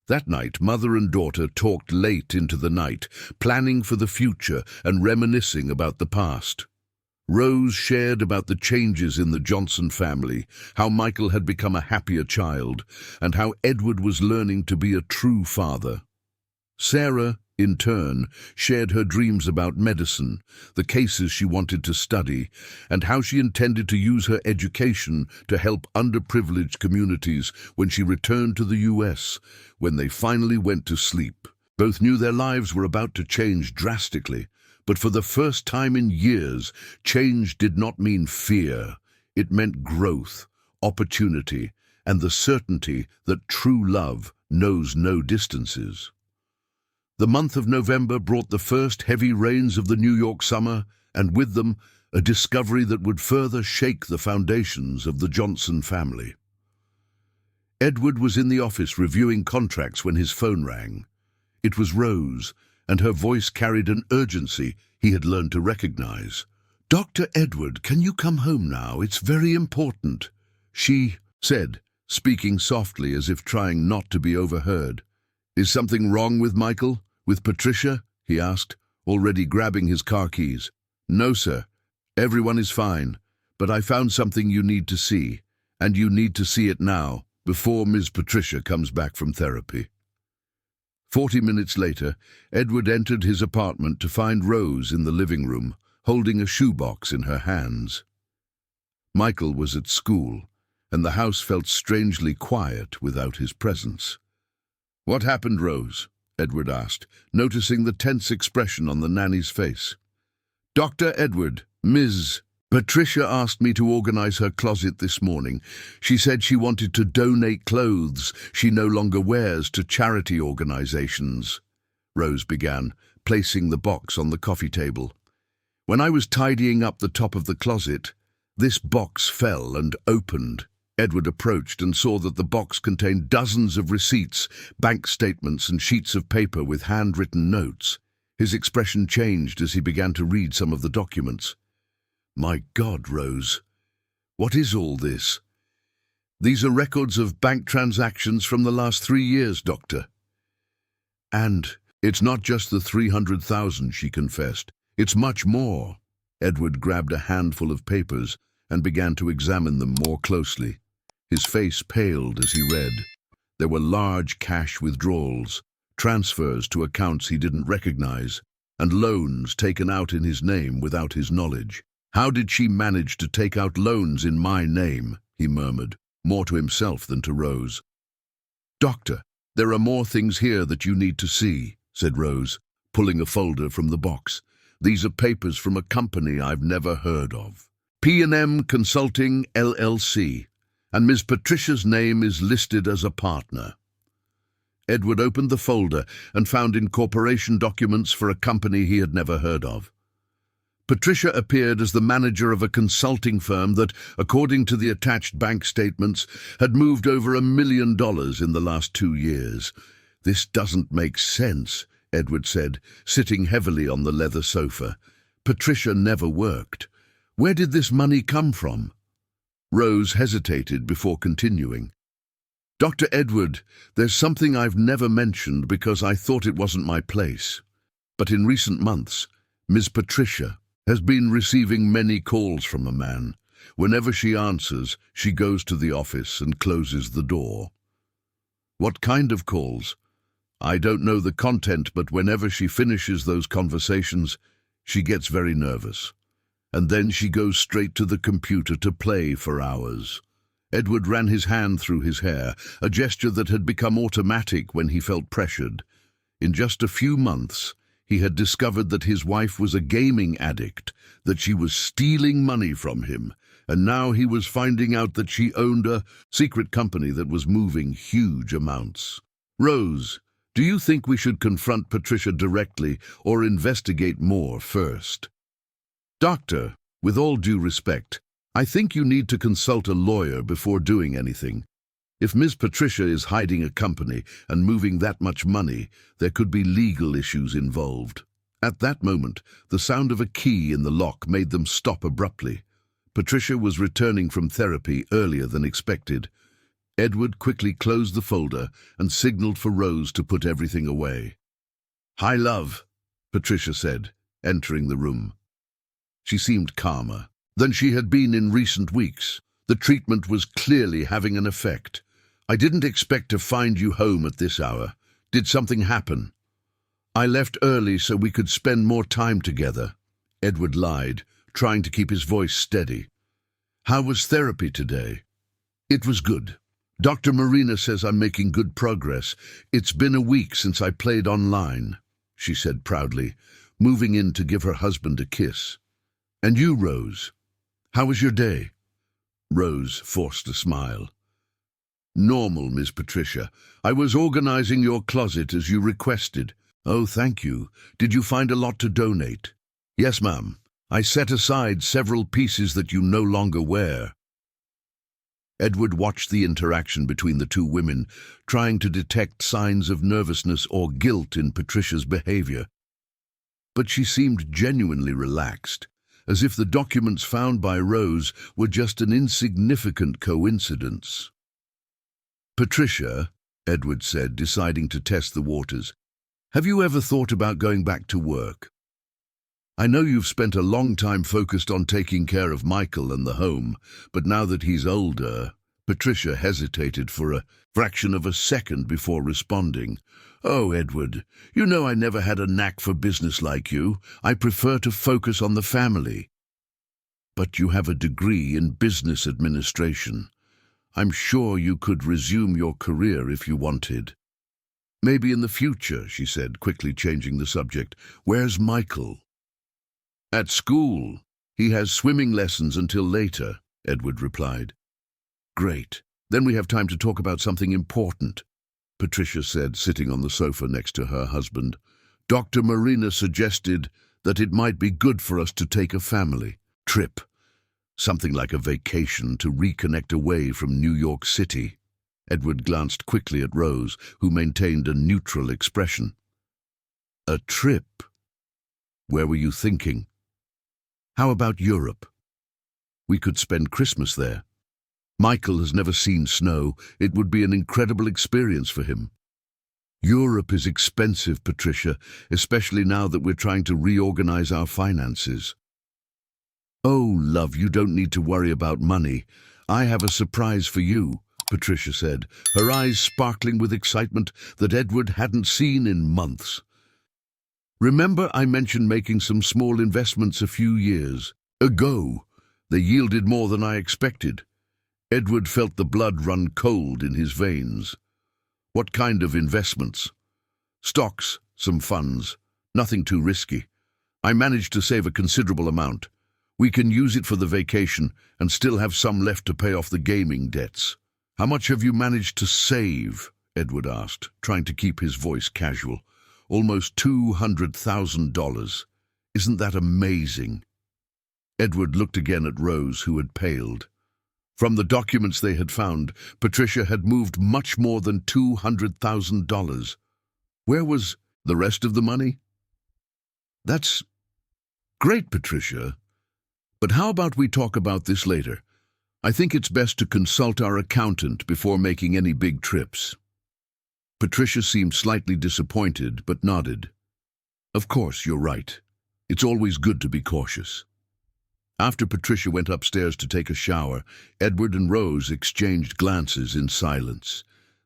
That night, mother and daughter talked late into the night, planning for the future and reminiscing about the past. Rose shared about the changes in the Johnson family, how Michael had become a happier child, and how Edward was learning to be a true father. Sarah, in turn, shared her dreams about medicine, the cases she wanted to study, and how she intended to use her education to help underprivileged communities when she returned to the US, when they finally went to sleep. Both knew their lives were about to change drastically, but for the first time in years, change did not mean fear. It meant growth, opportunity, and the certainty that true love knows no distances. The month of November brought the first heavy rains of the New York summer, and with them, a discovery that would further shake the foundations of the Johnson family. Edward was in the office reviewing contracts when his phone rang. It was Rose, and her voice carried an urgency he had learned to recognize. "Dr. Edward, can you come home now? It's very important," she said, speaking softly as if trying not to be overheard. "Is something wrong with Michael? With Patricia?" he asked, already grabbing his car keys. "No, sir. Everyone is fine. But I found something you need to see, and you need to see it now, before Ms. Patricia comes back from therapy." 40 minutes later, Edward entered his apartment to find Rose in the living room, holding a shoebox in her hands. Michael was at school, and the house felt strangely quiet without his presence. "What happened, Rose?" Edward asked, noticing the tense expression on the nanny's face. "Dr. Edward, Ms. Patricia asked me to organize her closet this morning. She said she wanted to donate clothes she no longer wears to charity organizations," Rose began, placing the box on the coffee table. "When I was tidying up the top of the closet, this box fell and opened." Edward approached and saw that the box contained dozens of receipts, bank statements, and sheets of paper with handwritten notes. His expression changed as he began to read some of the documents. "My God, Rose, what is all this?" "These are records of bank transactions from the last 3 years, Doctor." "And it's not just the 300,000, she confessed. It's much more." Edward grabbed a handful of papers and began to examine them more closely. His face paled as he read. There were large cash withdrawals, transfers to accounts he didn't recognize, and loans taken out in his name without his knowledge. "How did she manage to take out loans in my name?" he murmured, more to himself than to Rose. "Doctor, there are more things here that you need to see," said Rose, pulling a folder from the box. "These are papers from a company I've never heard of. P&M Consulting, LLC, and Ms. Patricia's name is listed as a partner." Edward opened the folder and found incorporation documents for a company he had never heard of. Patricia appeared as the manager of a consulting firm that, according to the attached bank statements, had moved over $1 million in the last 2 years. "This doesn't make sense," Edward said, sitting heavily on the leather sofa. "Patricia never worked. Where did this money come from?" Rose hesitated before continuing. "Dr. Edward, there's something I've never mentioned because I thought it wasn't my place. But in recent months, Ms. Patricia has been receiving many calls from a man. Whenever she answers, she goes to the office and closes the door." "What kind of calls?" "I don't know the content, but whenever she finishes those conversations, she gets very nervous. And then she goes straight to the computer to play for hours." Edward ran his hand through his hair, a gesture that had become automatic when he felt pressured. In just a few months, he had discovered that his wife was a gaming addict, that she was stealing money from him, and now he was finding out that she owned a secret company that was moving huge amounts. "Rose, do you think we should confront Patricia directly or investigate more first?" "Doctor, with all due respect, I think you need to consult a lawyer before doing anything. If Ms. Patricia is hiding a company and moving that much money, there could be legal issues involved." At that moment, the sound of a key in the lock made them stop abruptly. Patricia was returning from therapy earlier than expected. Edward quickly closed the folder and signaled for Rose to put everything away. "Hi, love," Patricia said, entering the room. She seemed calmer than she had been in recent weeks. The treatment was clearly having an effect. "I didn't expect to find you home at this hour. Did something happen?" "I left early so we could spend more time together," Edward lied, trying to keep his voice steady. "How was therapy today?" "It was good. Dr. Marina says I'm making good progress. It's been a week since I played online," she said proudly, moving in to give her husband a kiss. "And you, Rose? How was your day?" Rose forced a smile. "Normal, Miss Patricia. I was organizing your closet as you requested." "Oh, thank you. Did you find a lot to donate?" "Yes, ma'am. I set aside several pieces that you no longer wear." Edward watched the interaction between the two women, trying to detect signs of nervousness or guilt in Patricia's behavior. But she seemed genuinely relaxed, as if the documents found by Rose were just an insignificant coincidence. "Patricia," Edward said, deciding to test the waters, "have you ever thought about going back to work? I know you've spent a long time focused on taking care of Michael and the home, but now that he's older—" Patricia hesitated for a fraction of a second before responding. "Oh, Edward, you know I never had a knack for business like you. I prefer to focus on the family." "But you have a degree in business administration. I'm sure you could resume your career if you wanted." "Maybe in the future," she said, quickly changing the subject. "Where's Michael?" "At school. He has swimming lessons until later," Edward replied. "Great. Then we have time to talk about something important," Patricia said, sitting on the sofa next to her husband. "Dr. Marina suggested that it might be good for us to take a family trip. Something like a vacation to reconnect away from New York City. Edward glanced quickly at Rose, who maintained a neutral expression. A trip? Where were you thinking? How about Europe? We could spend Christmas there. Michael has never seen snow. It would be an incredible experience for him. Europe is expensive, Patricia, especially now that we're trying to reorganize our finances. Oh, love, you don't need to worry about money. I have a surprise for you, Patricia said, her eyes sparkling with excitement that Edward hadn't seen in months. Remember I mentioned making some small investments a few years ago? They yielded more than I expected. Edward felt the blood run cold in his veins. What kind of investments? Stocks, some funds, nothing too risky. I managed to save a considerable amount. We can use it for the vacation and still have some left to pay off the gaming debts. How much have you managed to save? Edward asked, trying to keep his voice casual. Almost $200,000. Isn't that amazing? Edward looked again at Rose, who had paled. From the documents they had found, Patricia had moved much more than $200,000. Where was the rest of the money? That's great, Patricia. But how about we talk about this later? I think it's best to consult our accountant before making any big trips. Patricia seemed slightly disappointed, but nodded. Of course, you're right. It's always good to be cautious. After Patricia went upstairs to take a shower, Edward and Rose exchanged glances in silence.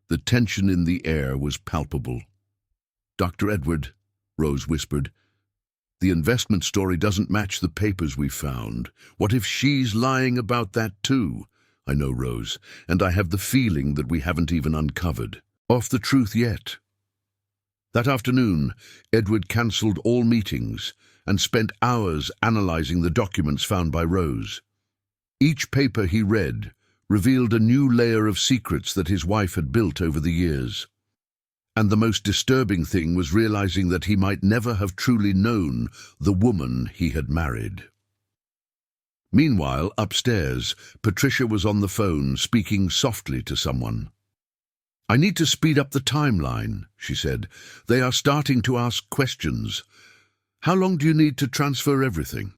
The tension in the air was palpable. Dr. Edward, Rose whispered, the investment story doesn't match the papers we found. What if she's lying about that too? I know, Rose, and I have the feeling that we haven't even uncovered off the truth yet. That afternoon, Edward cancelled all meetings and spent hours analyzing the documents found by Rose. Each paper he read revealed a new layer of secrets that his wife had built over the years. And the most disturbing thing was realizing that he might never have truly known the woman he had married. Meanwhile, upstairs, Patricia was on the phone, speaking softly to someone. I need to speed up the timeline, she said. They are starting to ask questions. How long do you need to transfer everything?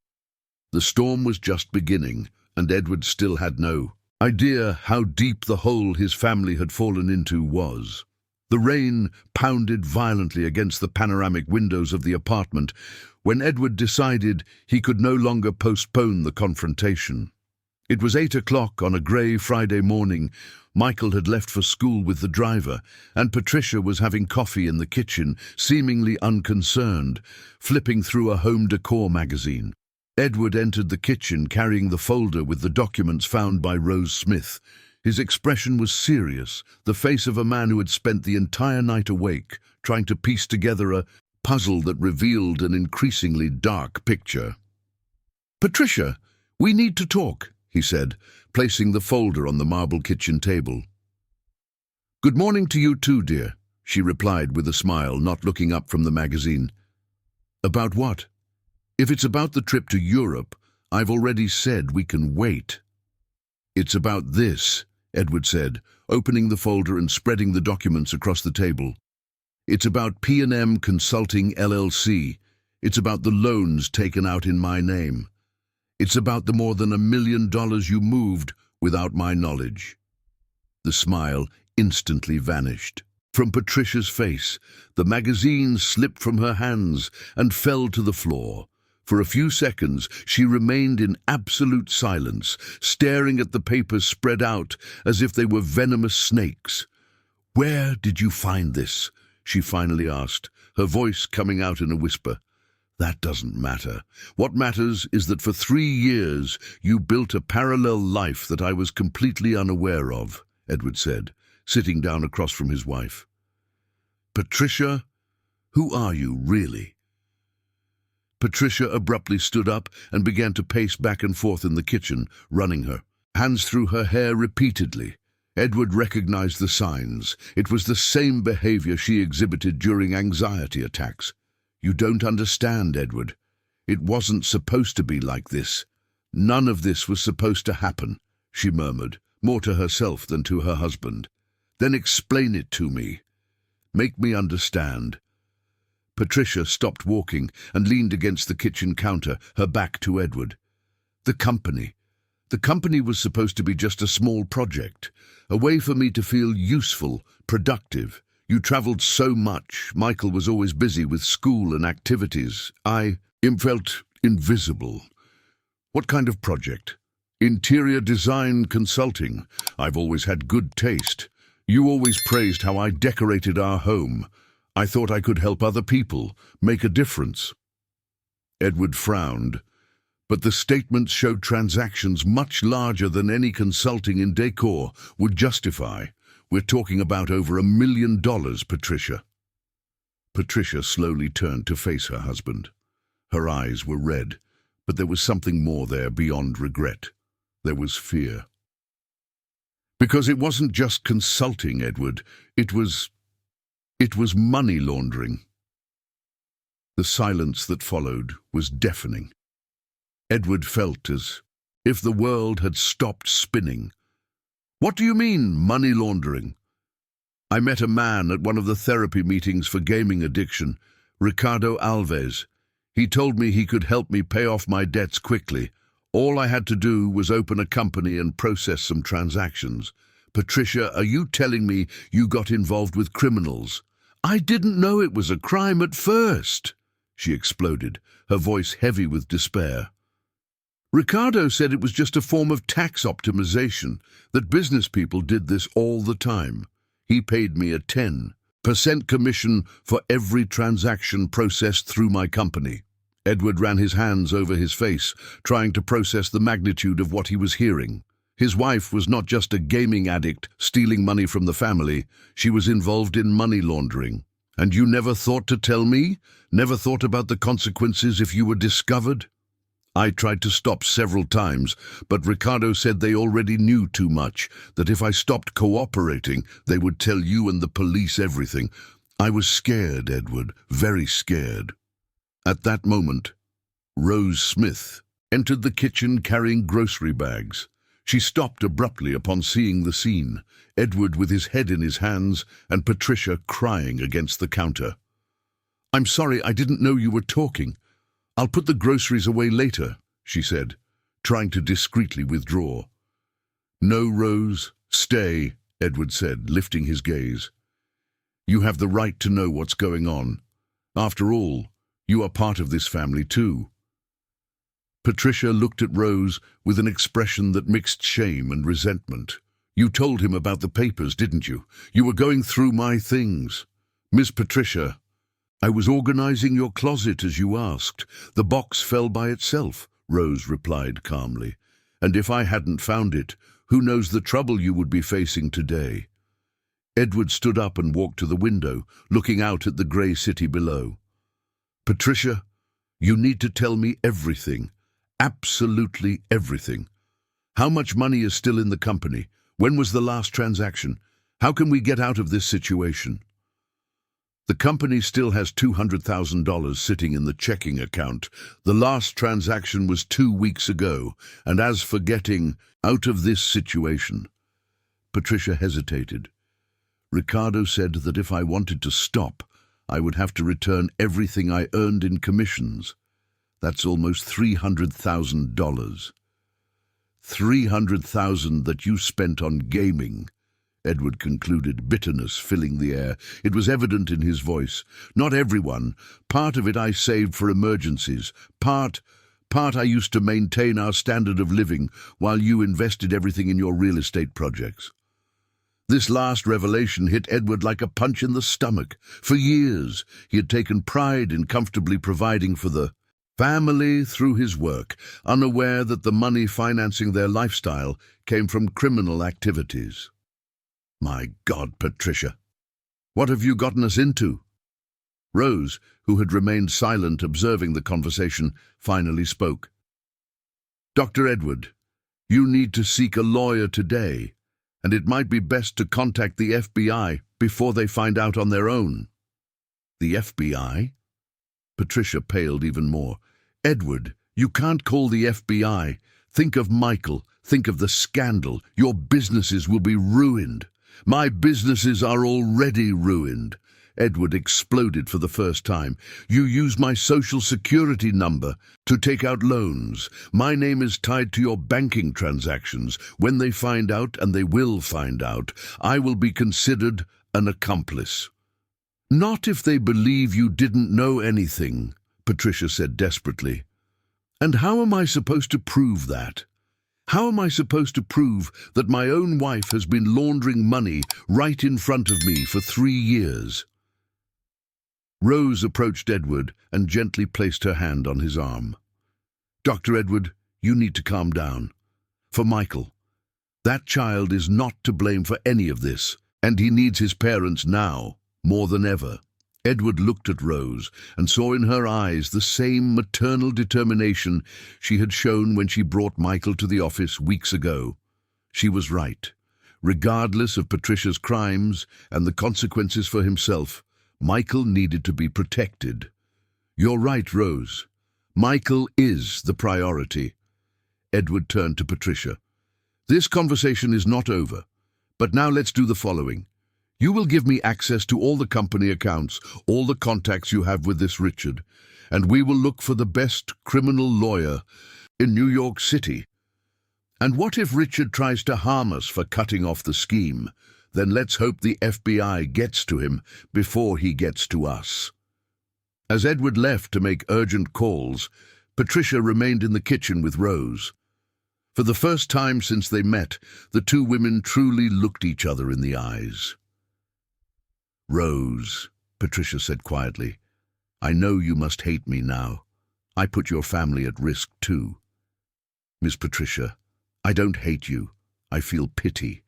The storm was just beginning, and Edward still had no idea how deep the hole his family had fallen into was. The rain pounded violently against the panoramic windows of the apartment when Edward decided he could no longer postpone the confrontation. It was 8 o'clock on a grey Friday morning. Michael had left for school with the driver, and Patricia was having coffee in the kitchen, seemingly unconcerned, flipping through a home decor magazine. Edward entered the kitchen carrying the folder with the documents found by Rose Smith. His expression was serious, the face of a man who had spent the entire night awake, trying to piece together a puzzle that revealed an increasingly dark picture. Patricia, we need to talk, he said, placing the folder on the marble kitchen table. Good morning to you too, dear, she replied with a smile, not looking up from the magazine. About what? If it's about the trip to Europe, I've already said we can wait. It's about this, Edward said, opening the folder and spreading the documents across the table. It's about P&M Consulting LLC. It's about the loans taken out in my name. It's about the more than $1 million you moved without my knowledge. The smile instantly vanished. From Patricia's face, the magazine slipped from her hands and fell to the floor. For a few seconds, she remained in absolute silence, staring at the papers spread out as if they were venomous snakes. Where did you find this? She finally asked, her voice coming out in a whisper. That doesn't matter. What matters is that for 3 years you built a parallel life that I was completely unaware of, Edward said, sitting down across from his wife. Patricia, who are you, really? Patricia abruptly stood up and began to pace back and forth in the kitchen, running her hands through her hair repeatedly. Edward recognized the signs. It was the same behavior she exhibited during anxiety attacks. You don't understand, Edward. It wasn't supposed to be like this. None of this was supposed to happen, she murmured, more to herself than to her husband. Then explain it to me. Make me understand. Patricia stopped walking and leaned against the kitchen counter, her back to Edward. The company. The company was supposed to be just a small project, a way for me to feel useful, productive. You travelled so much. Michael was always busy with school and activities. I felt invisible. What kind of project? Interior design consulting. I've always had good taste. You always praised how I decorated our home. I thought I could help other people, make a difference. Edward frowned, but the statements showed transactions much larger than any consulting in decor would justify. We're talking about over $1 million, Patricia. Patricia slowly turned to face her husband. Her eyes were red, but there was something more there beyond regret. There was fear. Because it wasn't just consulting, Edward. It was money laundering. The silence that followed was deafening. Edward felt as if the world had stopped spinning. What do you mean, money laundering? I met a man at one of the therapy meetings for gaming addiction, Ricardo Alves. He told me he could help me pay off my debts quickly. All I had to do was open a company and process some transactions. Patricia, are you telling me you got involved with criminals? I didn't know it was a crime at first, she exploded, her voice heavy with despair. Ricardo said it was just a form of tax optimization, that business people did this all the time. He paid me a 10% commission for every transaction processed through my company. Edward ran his hands over his face, trying to process the magnitude of what he was hearing. His wife was not just a gaming addict stealing money from the family. She was involved in money laundering. And you never thought to tell me? Never thought about the consequences if you were discovered? I tried to stop several times, but Ricardo said they already knew too much, that if I stopped cooperating, they would tell you and the police everything. I was scared, Edward, very scared. At that moment, Rose Smith entered the kitchen carrying grocery bags. She stopped abruptly upon seeing the scene, Edward with his head in his hands and Patricia crying against the counter. I'm sorry, I didn't know you were talking. I'll put the groceries away later, she said, trying to discreetly withdraw. No, Rose, stay, Edward said, lifting his gaze. You have the right to know what's going on. After all, you are part of this family too. Patricia looked at Rose with an expression that mixed shame and resentment. You told him about the papers, didn't you? You were going through my things. Miss Patricia, I was organizing your closet as you asked. The box fell by itself, Rose replied calmly. And if I hadn't found it, who knows the trouble you would be facing today? Edward stood up and walked to the window, looking out at the grey city below. Patricia, you need to tell me everything. Absolutely everything. How much money is still in the company? When was the last transaction? How can we get out of this situation? The company still has $200,000 sitting in the checking account. The last transaction was 2 weeks ago, and as for getting out of this situation... Patricia hesitated. Ricardo said that if I wanted to stop, I would have to return everything I earned in commissions. That's almost $300,000. $300,000 that you spent on gaming, Edward concluded, bitterness filling the air. It was evident in his voice. Not everyone. Part of it I saved for emergencies. Part I used to maintain our standard of living while you invested everything in your real estate projects. This last revelation hit Edward like a punch in the stomach. For years, he had taken pride in comfortably providing for the family through his work, unaware that the money financing their lifestyle came from criminal activities. My God, Patricia, what have you gotten us into? Rose, who had remained silent observing the conversation, finally spoke. Dr. Edward, you need to seek a lawyer today, and it might be best to contact the FBI before they find out on their own. The FBI? Patricia paled even more. Edward, you can't call the FBI. Think of Michael. Think of the scandal. Your businesses will be ruined. My businesses are already ruined. Edward exploded for the first time. You use my social security number to take out loans. My name is tied to your banking transactions. When they find out, and they will find out, I will be considered an accomplice. Not if they believe you didn't know anything, Patricia said desperately. And how am I supposed to prove that? How am I supposed to prove that my own wife has been laundering money right in front of me for 3 years? Rose approached Edward and gently placed her hand on his arm. Dr. Edward, you need to calm down. For Michael, that child is not to blame for any of this, and he needs his parents now, more than ever. Edward looked at Rose and saw in her eyes the same maternal determination she had shown when she brought Michael to the office weeks ago. She was right. Regardless of Patricia's crimes and the consequences for himself, Michael needed to be protected. You're right, Rose. Michael is the priority. Edward turned to Patricia. This conversation is not over, but now let's do the following. You will give me access to all the company accounts, all the contacts you have with this Richard, and we will look for the best criminal lawyer in New York City. And what if Richard tries to harm us for cutting off the scheme? Then let's hope the FBI gets to him before he gets to us. As Edward left to make urgent calls, Patricia remained in the kitchen with Rose. For the first time since they met, the two women truly looked each other in the eyes. Rose, Patricia said quietly, I know you must hate me now. I put your family at risk too. Miss Patricia, I don't hate you. I feel pity.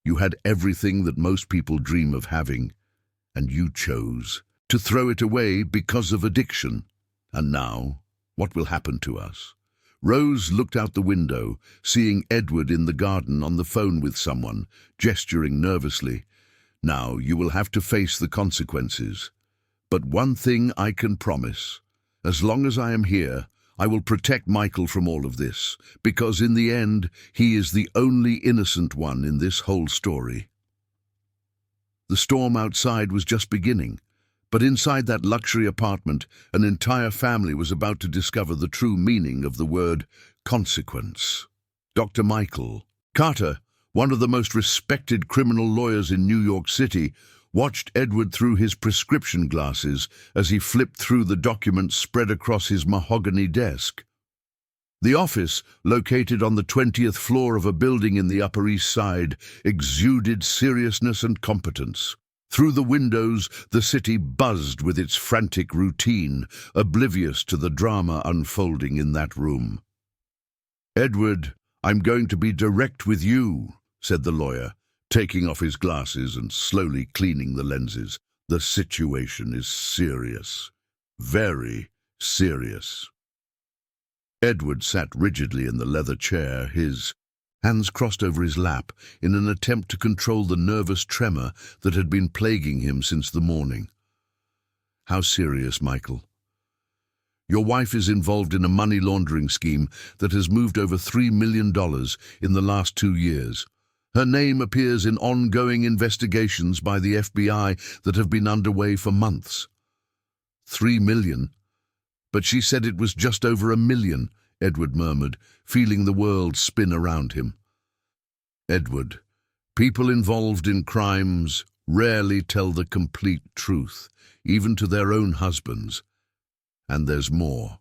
You had everything that most people dream of having, and you chose to throw it away because of addiction. And now, what will happen to us? Rose looked out the window, seeing Edward in the garden on the phone with someone, gesturing nervously. Now you will have to face the consequences. But one thing I can promise. As long as I am here, I will protect Michael from all of this, because in the end, he is the only innocent one in this whole story. The storm outside was just beginning, but inside that luxury apartment, an entire family was about to discover the true meaning of the word consequence. Dr. Michael Carter, one of the most respected criminal lawyers in New York City, watched Edward through his prescription glasses as he flipped through the documents spread across his mahogany desk. The office, located on the 20th floor of a building in the Upper East Side, exuded seriousness and competence. Through the windows, the city buzzed with its frantic routine, oblivious to the drama unfolding in that room. Edward, I'm going to be direct with you, said the lawyer, taking off his glasses and slowly cleaning the lenses. The situation is serious. Very serious. Edward sat rigidly in the leather chair, his hands crossed over his lap in an attempt to control the nervous tremor that had been plaguing him since the morning. How serious, Michael? Your wife is involved in a money laundering scheme that has moved over $3 million in the last 2 years. Her name appears in ongoing investigations by the FBI that have been underway for months. 3 million? But she said it was just over 1 million, Edward murmured, feeling the world spin around him. Edward, people involved in crimes rarely tell the complete truth, even to their own husbands. And there's more.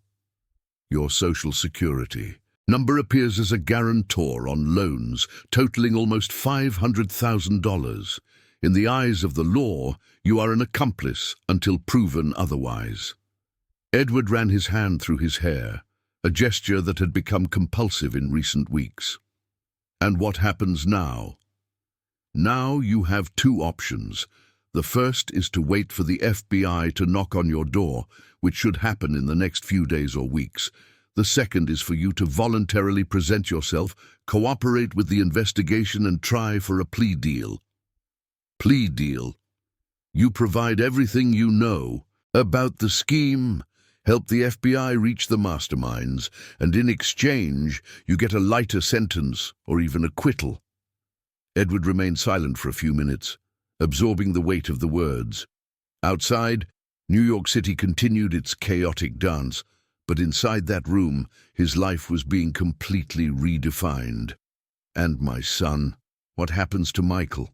Your Social Security number appears as a guarantor on loans totaling almost $500,000. In the eyes of the law, you are an accomplice until proven otherwise. Edward ran his hand through his hair, a gesture that had become compulsive in recent weeks. And what happens now? Now you have 2 options. The first is to wait for the FBI to knock on your door, which should happen in the next few days or weeks. The second is for you to voluntarily present yourself, cooperate with the investigation, and try for a plea deal. Plea deal. You provide everything you know about the scheme, Help the FBI reach the masterminds, and in exchange, you get a lighter sentence or even acquittal. Edward remained silent for a few minutes, absorbing the weight of the words. Outside, New York City continued its chaotic dance, but inside that room, his life was being completely redefined. And my son, what happens to Michael?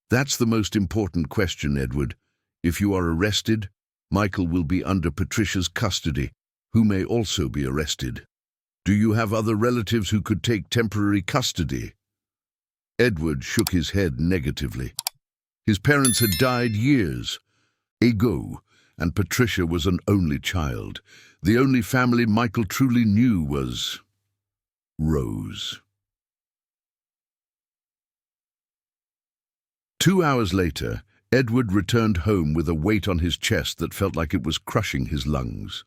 That's the most important question, Edward. If you are arrested, Michael will be under Patricia's custody, who may also be arrested. Do you have other relatives who could take temporary custody? Edward shook his head negatively. His parents had died years ago, and Patricia was an only child. The only family Michael truly knew was Rose. 2 hours later, Edward returned home with a weight on his chest that felt like it was crushing his lungs.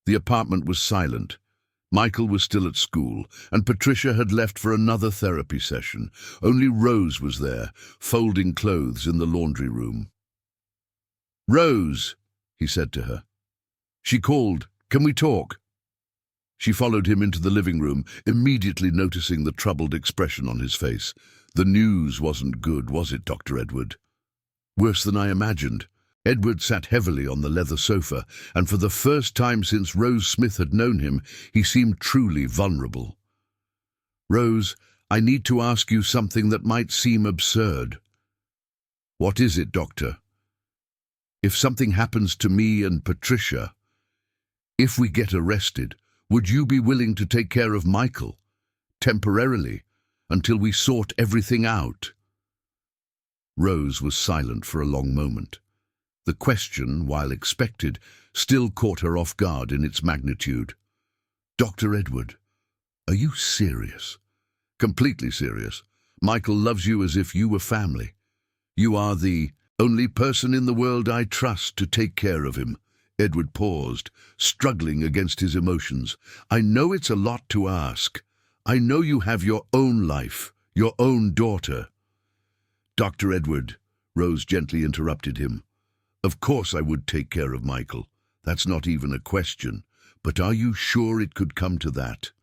The apartment was silent. Michael was still at school, and Patricia had left for another therapy session. Only Rose was there, folding clothes in the laundry room. "Rose," he said to her. She called, "Can we talk?" She followed him into the living room, immediately noticing the troubled expression on his face. The news wasn't good, was it, Dr. Edward? Worse than I imagined. Edward sat heavily on the leather sofa, and for the first time since Rose Smith had known him, he seemed truly vulnerable. "Rose, I need to ask you something that might seem absurd." "What is it, Doctor?" "If something happens to me and Patricia, if we get arrested, would you be willing to take care of Michael, temporarily, until we sort everything out?" Rose was silent for a long moment. The question, while expected, still caught her off guard in its magnitude. "Dr. Edward, are you serious?" "Completely serious. Michael loves you as if you were family. You are the only person in the world I trust to take care of him." Edward paused, struggling against his emotions. "I know it's a lot to ask. I know you have your own life, your own daughter." "Dr. Edward," Rose gently interrupted him, "of course I would take care of Michael. That's not even a question. But are you sure it could come to that?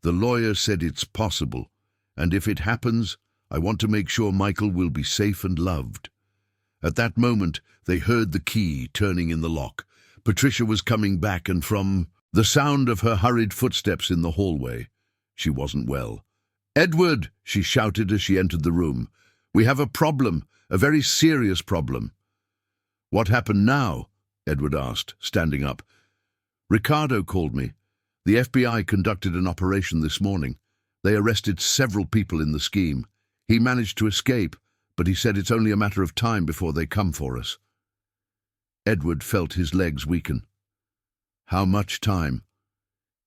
The lawyer said it's possible, and if it happens, I want to make sure Michael will be safe and loved." At that moment, they heard the key turning in the lock. Patricia was coming back, and from the sound of her hurried footsteps in the hallway, she wasn't well. "Edward!" she shouted as she entered the room. "We have a problem, a very serious problem." "What happened now?" Edward asked, standing up. "Ricardo called me. The FBI conducted an operation this morning. They arrested several people in the scheme. He managed to escape, but he said it's only a matter of time before they come for us." Edward felt his legs weaken. "How much time?"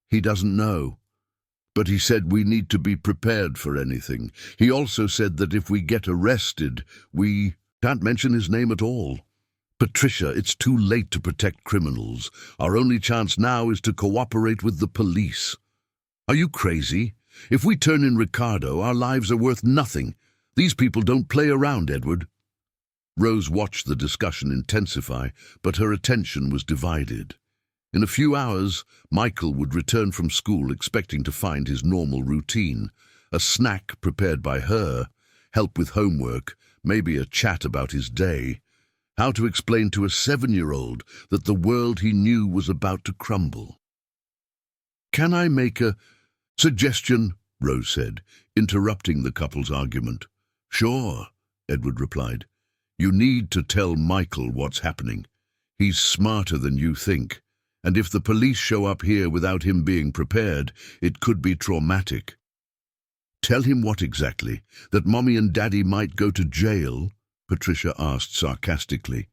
"He doesn't know. But he said we need to be prepared for anything. He also said that if we get arrested, we can't mention his name at all. Patricia, it's too late to protect criminals. Our only chance now is to cooperate with the police." "Are you crazy? If we turn in Ricardo, our lives are worth nothing. These people don't play around, Edward." Rose watched the discussion intensify, but her attention was divided. In a few hours, Michael would return from school expecting to find his normal routine. A snack prepared by her, help with homework, maybe a chat about his day. How to explain to a 7-year-old that the world he knew was about to crumble? "Can I make a suggestion?" Rose said, interrupting the couple's argument. "Sure," Edward replied. "You need to tell Michael what's happening. He's smarter than you think. And if the police show up here without him being prepared, it could be traumatic." "Tell him what exactly? That Mommy and Daddy might go to jail?" Patricia asked sarcastically.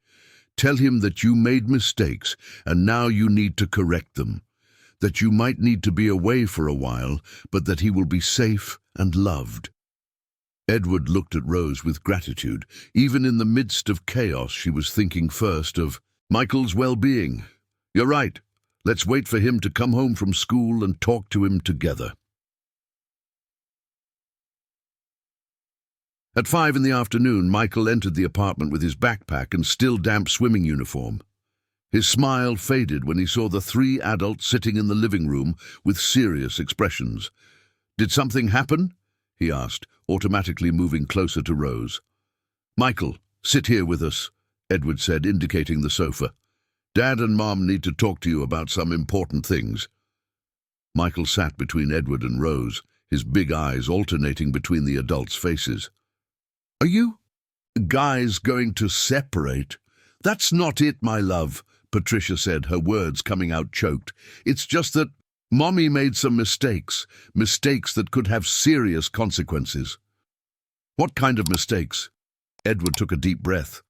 "Tell him that you made mistakes and now you need to correct them. That you might need to be away for a while, but that he will be safe and loved." Edward looked at Rose with gratitude. Even in the midst of chaos, she was thinking first of Michael's well-being. "You're right. Let's wait for him to come home from school and talk to him together." At 5 in the afternoon, Michael entered the apartment with his backpack and still damp swimming uniform. His smile faded when he saw the three adults sitting in the living room with serious expressions. "Did something happen?" he asked, automatically moving closer to Rose. "Michael, sit here with us," Edward said, indicating the sofa. "Dad and Mom need to talk to you about some important things." Michael sat between Edward and Rose, his big eyes alternating between the adults' faces. "Are you guys going to separate?" "That's not it, my love," Patricia said, her words coming out choked. "It's just that Mommy made some mistakes that could have serious consequences." "What kind of mistakes?" Edward took a deep breath.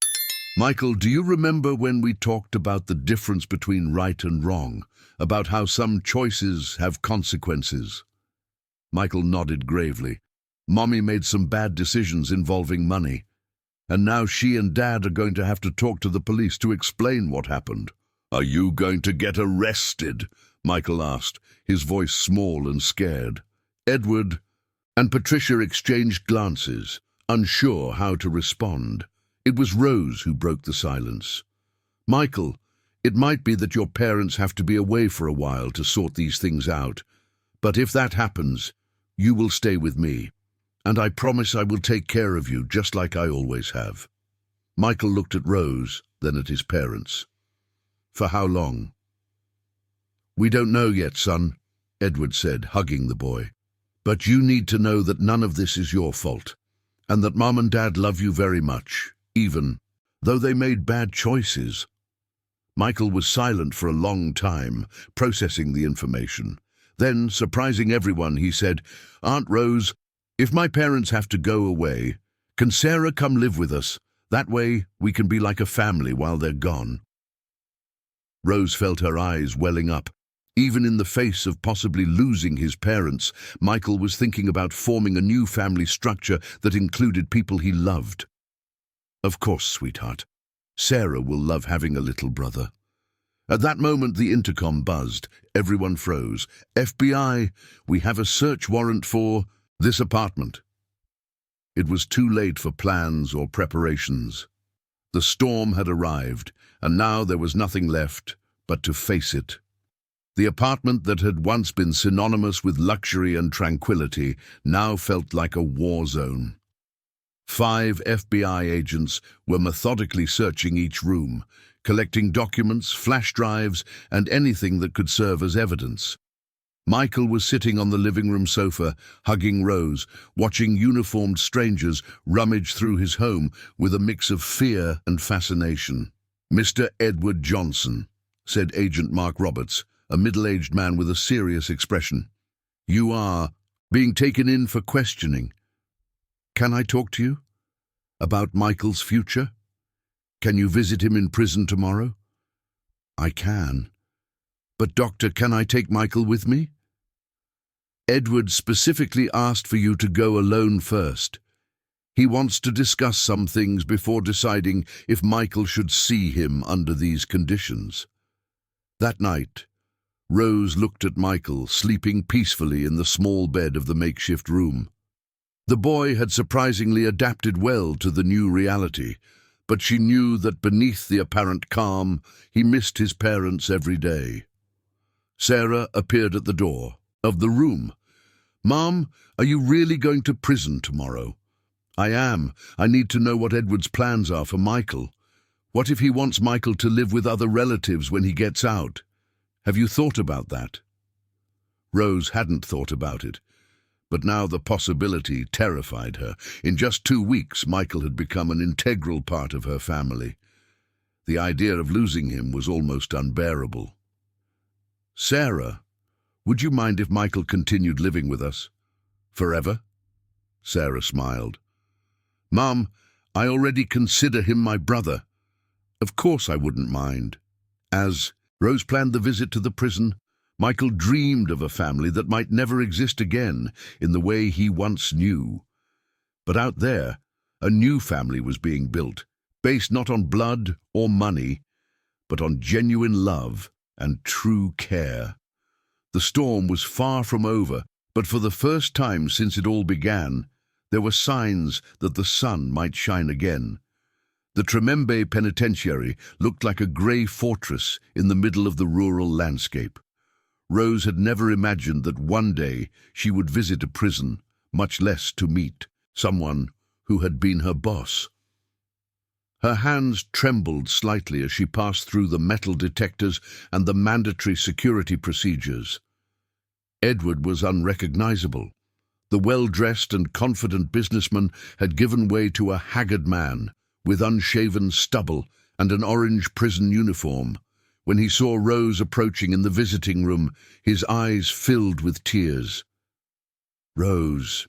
"Michael, do you remember when we talked about the difference between right and wrong, about how some choices have consequences?" Michael nodded gravely. "Mommy made some bad decisions involving money, and now she and Dad are going to have to talk to the police to explain what happened." "Are you going to get arrested?" Michael asked, his voice small and scared. Edward and Patricia exchanged glances, unsure how to respond. It was Rose who broke the silence. "Michael, it might be that your parents have to be away for a while to sort these things out, but if that happens, you will stay with me, and I promise I will take care of you just like I always have." Michael looked at Rose, then at his parents. "For how long?" "We don't know yet, son," Edward said, hugging the boy. "But you need to know that none of this is your fault, and that Mom and Dad love you very much, even though they made bad choices." Michael was silent for a long time, processing the information. Then, surprising everyone, he said, "Aunt Rose, if my parents have to go away, can Sarah come live with us? That way we can be like a family while they're gone." Rose felt her eyes welling up. Even in the face of possibly losing his parents, Michael was thinking about forming a new family structure that included people he loved. "Of course, sweetheart. Sarah will love having a little brother." At that moment, the intercom buzzed. Everyone froze. "FBI, we have a search warrant for this apartment." It was too late for plans or preparations. The storm had arrived, and now there was nothing left but to face it. The apartment that had once been synonymous with luxury and tranquility now felt like a war zone. 5 FBI agents were methodically searching each room, collecting documents, flash drives, and anything that could serve as evidence. Michael was sitting on the living room sofa, hugging Rose, watching uniformed strangers rummage through his home with a mix of fear and fascination. "Mr. Edward Johnson," said Agent Mark Roberts, a middle-aged man with a serious expression. "You are being taken in for questioning. Can I talk to you about Michael's future? Can you visit him in prison tomorrow?" "I can. But doctor, can I take Michael with me?" "Edward specifically asked for you to go alone first. He wants to discuss some things before deciding if Michael should see him under these conditions." That night, Rose looked at Michael, sleeping peacefully in the small bed of the makeshift room. The boy had surprisingly adapted well to the new reality, but she knew that beneath the apparent calm, he missed his parents every day. Sarah appeared at the door of the room. "Mom, are you really going to prison tomorrow?" "I am. I need to know what Edward's plans are for Michael. What if he wants Michael to live with other relatives when he gets out? Have you thought about that?" Rose hadn't thought about it, but now the possibility terrified her. In just 2 weeks, Michael had become an integral part of her family. The idea of losing him was almost unbearable. "Sarah, would you mind if Michael continued living with us? Forever?" Sarah smiled. "Mom, I already consider him my brother. Of course I wouldn't mind." As Rose planned the visit to the prison, Michael dreamed of a family that might never exist again in the way he once knew. But out there, a new family was being built, based not on blood or money, but on genuine love and true care. The storm was far from over, but for the first time since it all began, there were signs that the sun might shine again. The Tremembe Penitentiary looked like a grey fortress in the middle of the rural landscape. Rose had never imagined that one day she would visit a prison, much less to meet someone who had been her boss. Her hands trembled slightly as she passed through the metal detectors and the mandatory security procedures. Edward was unrecognizable. The well-dressed and confident businessman had given way to a haggard man with unshaven stubble and an orange prison uniform. When he saw Rose approaching in the visiting room, his eyes filled with tears. "Rose,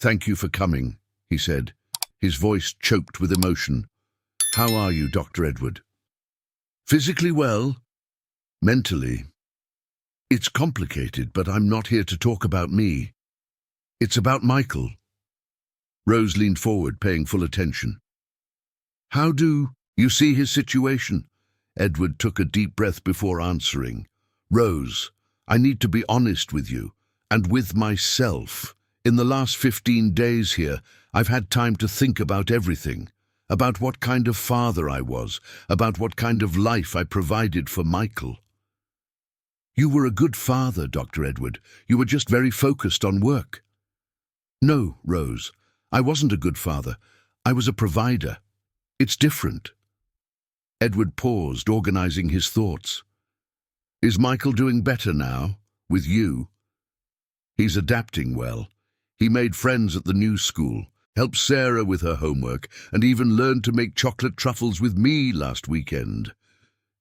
thank you for coming," he said, his voice choked with emotion. "How are you, Dr. Edward?" "Physically well. Mentally. It's complicated, but I'm not here to talk about me. It's about Michael." Rose leaned forward, paying full attention. "How do you see his situation?" Edward took a deep breath before answering. "Rose, I need to be honest with you, and with myself. In the last 15 days here, I've had time to think about everything. About what kind of father I was, about what kind of life I provided for Michael." "You were a good father, Dr. Edward. You were just very focused on work." "No, Rose, I wasn't a good father. I was a provider. It's different." Edward paused, organizing his thoughts. "Is Michael doing better now, with you?" "He's adapting well. He made friends at the new school, helped Sarah with her homework, and even learned to make chocolate truffles with me last weekend."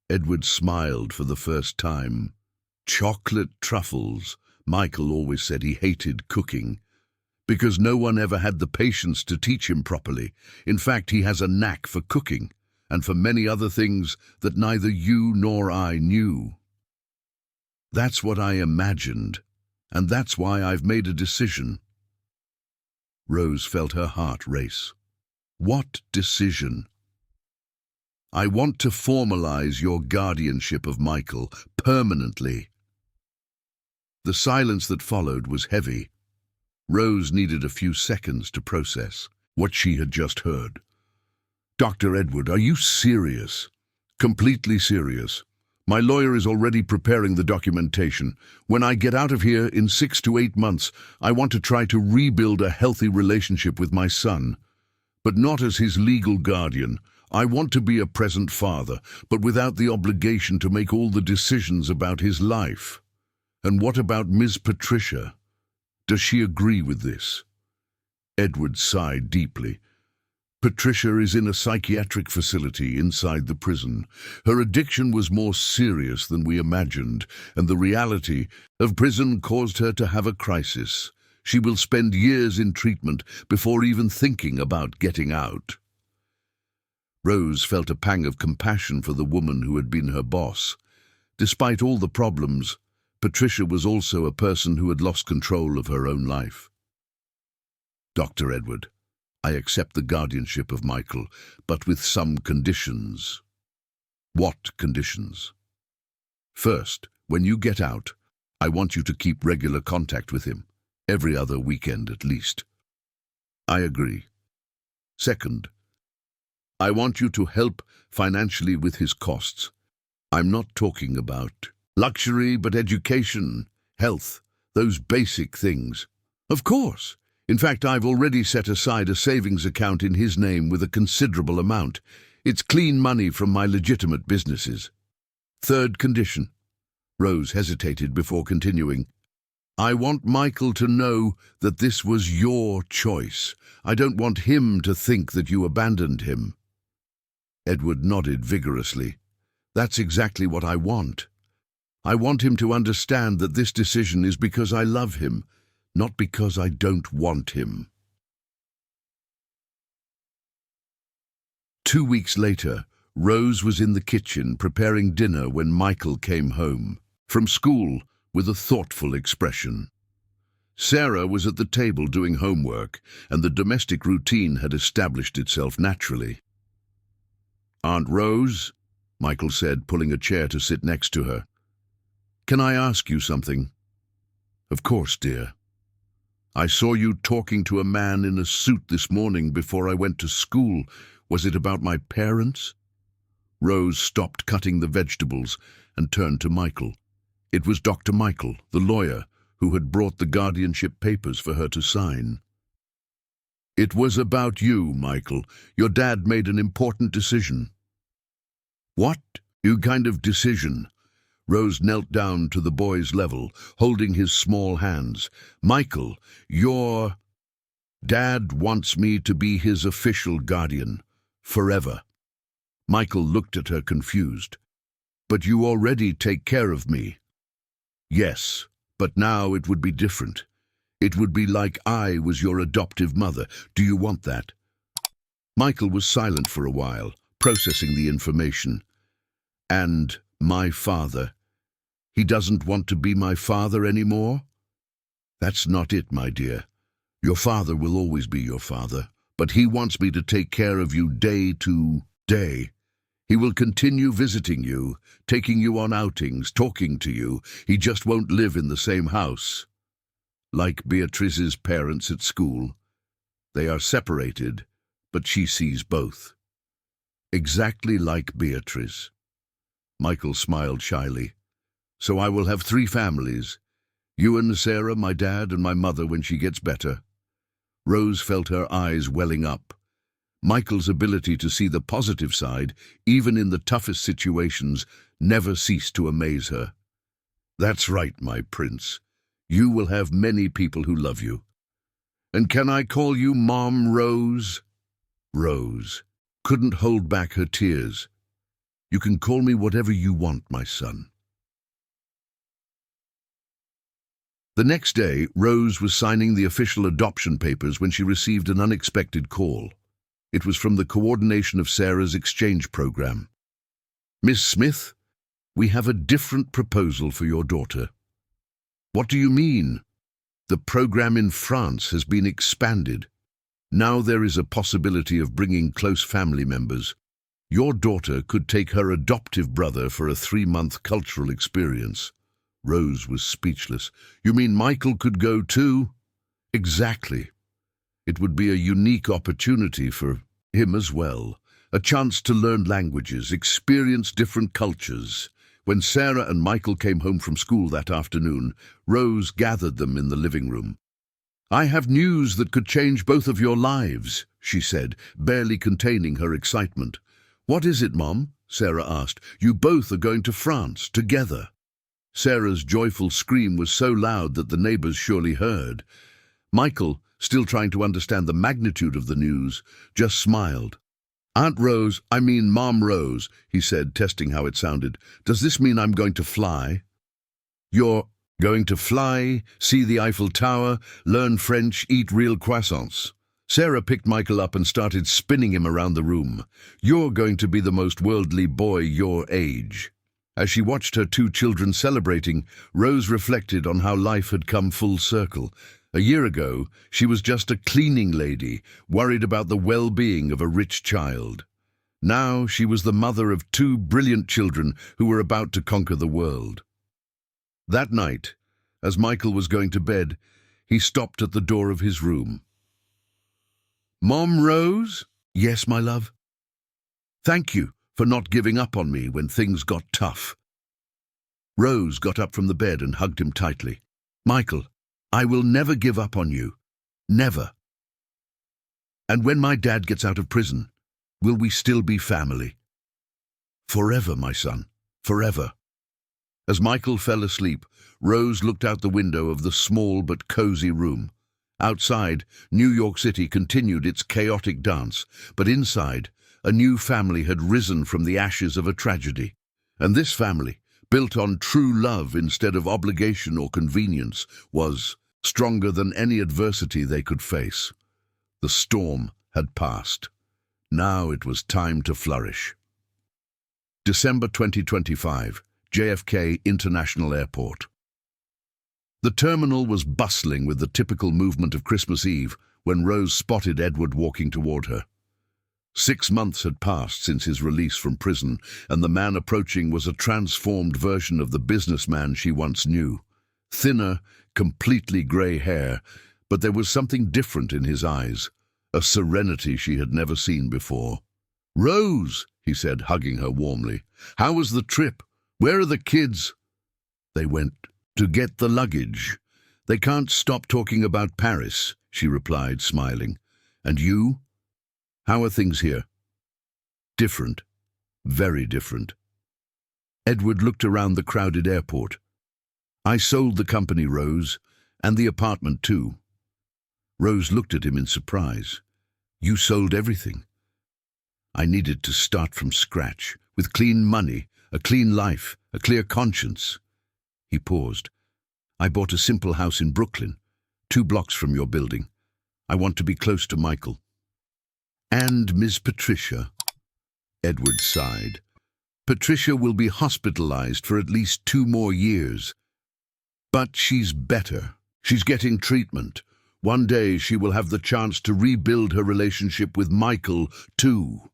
Edward smiled for the first time. Chocolate truffles. Michael always said he hated cooking, because no one ever had the patience to teach him properly. In fact, he has a knack for cooking, and for many other things that neither you nor I knew. That's what I imagined, and that's why I've made a decision." Rose felt her heart race. "What decision?" "I want to formalize your guardianship of Michael permanently." The silence that followed was heavy. Rose needed a few seconds to process what she had just heard. "Dr. Edward, are you serious?" "Completely serious. My lawyer is already preparing the documentation. When I get out of here in 6 to 8 months, I want to try to rebuild a healthy relationship with my son. But not as his legal guardian. I want to be a present father, but without the obligation to make all the decisions about his life." "And what about Ms. Patricia? Does she agree with this?" Edward sighed deeply. "Patricia is in a psychiatric facility inside the prison. Her addiction was more serious than we imagined, and the reality of prison caused her to have a crisis. She will spend years in treatment before even thinking about getting out." Rose felt a pang of compassion for the woman who had been her boss. Despite all the problems, Patricia was also a person who had lost control of her own life. "Dr. Edward, I accept the guardianship of Michael, but with some conditions." "What conditions?" "First, when you get out, I want you to keep regular contact with him, every other weekend at least." "I agree." "Second, I want you to help financially with his costs. I'm not talking about luxury, but education, health, those basic things." "Of course. In fact, I've already set aside a savings account in his name with a considerable amount. It's clean money from my legitimate businesses." "Third condition." Rose hesitated before continuing. "I want Michael to know that this was your choice. I don't want him to think that you abandoned him." Edward nodded vigorously. "That's exactly what I want. I want him to understand that this decision is because I love him, not because I don't want him." 2 weeks later, Rose was in the kitchen preparing dinner when Michael came home from school with a thoughtful expression. Sarah was at the table doing homework, and the domestic routine had established itself naturally. "Aunt Rose," Michael said, pulling a chair to sit next to her. "Can I ask you something?" "Of course, dear." "I saw you talking to a man in a suit this morning before I went to school. Was it about my parents? Rose stopped cutting the vegetables and turned to Michael. It was Dr. Michael, the lawyer, who had brought the guardianship papers for her to sign. It was about you, Michael. Your dad made an important decision. What? You kind of decision? Rose knelt down to the boy's level, holding his small hands. Michael, your dad wants me to be his official guardian, forever. Michael looked at her confused. But you already take care of me. Yes, but now it would be different. It would be like I was your adoptive mother. Do you want that? Michael was silent for a while, processing the information. And my father. He doesn't want to be my father anymore? That's not it, my dear. Your father will always be your father, but he wants me to take care of you day to day. He will continue visiting you, taking you on outings, talking to you. He just won't live in the same house. Like Beatrice's parents at school. They are separated, but she sees both. Exactly like Beatrice. Michael smiled shyly. So I will have 3 families. You and Sarah, my dad, and my mother when she gets better. Rose felt her eyes welling up. Michael's ability to see the positive side, even in the toughest situations, never ceased to amaze her. That's right, my prince. You will have many people who love you. And can I call you Mom Rose? Rose couldn't hold back her tears. You can call me whatever you want, my son. The next day, Rose was signing the official adoption papers when she received an unexpected call. It was from the coordination of Sarah's exchange program. Miss Smith, we have a different proposal for your daughter. What do you mean? The program in France has been expanded. Now there is a possibility of bringing close family members. Your daughter could take her adoptive brother for a 3-month cultural experience. Rose was speechless. You mean Michael could go too? Exactly. It would be a unique opportunity for him as well. A chance to learn languages, experience different cultures. When Sarah and Michael came home from school that afternoon, Rose gathered them in the living room. I have news that could change both of your lives, she said, barely containing her excitement. What is it, Mom? Sarah asked. You both are going to France, together. Sarah's joyful scream was so loud that the neighbors surely heard. Michael, still trying to understand the magnitude of the news, just smiled. Aunt Rose, I mean Mom Rose, he said, testing how it sounded. Does this mean I'm going to fly? You're going to fly, see the Eiffel Tower, learn French, eat real croissants. Sarah picked Michael up and started spinning him around the room. You're going to be the most worldly boy your age. As she watched her 2 children celebrating, Rose reflected on how life had come full circle. A year ago, she was just a cleaning lady, worried about the well-being of a rich child. Now she was the mother of 2 brilliant children who were about to conquer the world. That night, as Michael was going to bed, he stopped at the door of his room. Mom Rose? Yes, my love. Thank you for not giving up on me when things got tough. Rose got up from the bed and hugged him tightly. Michael, I will never give up on you. Never. And when my dad gets out of prison, will we still be family? Forever, my son. Forever. As Michael fell asleep, Rose looked out the window of the small but cozy room. Outside, New York City continued its chaotic dance, but inside, a new family had risen from the ashes of a tragedy. And this family, built on true love instead of obligation or convenience, was stronger than any adversity they could face. The storm had passed. Now it was time to flourish. December 2025, JFK International Airport. The terminal was bustling with the typical movement of Christmas Eve when Rose spotted Edward walking toward her. 6 months had passed since his release from prison, and the man approaching was a transformed version of the businessman she once knew. Thinner, completely grey hair, but there was something different in his eyes, a serenity she had never seen before. "Rose," he said, hugging her warmly. "How was the trip? Where are the kids?" "They went to get the luggage. They can't stop talking about Paris," she replied, smiling. "And you? How are things here?" "Different. Very different." Edward looked around the crowded airport. "I sold the company, Rose, and the apartment too." Rose looked at him in surprise. "You sold everything?" "I needed to start from scratch, with clean money, a clean life, a clear conscience." He paused. "I bought a simple house in Brooklyn, 2 blocks from your building. I want to be close to Michael." "And Miss Patricia?" Edward sighed. "Patricia will be hospitalized for at least 2 more years. But she's better. She's getting treatment. One day she will have the chance to rebuild her relationship with Michael, too."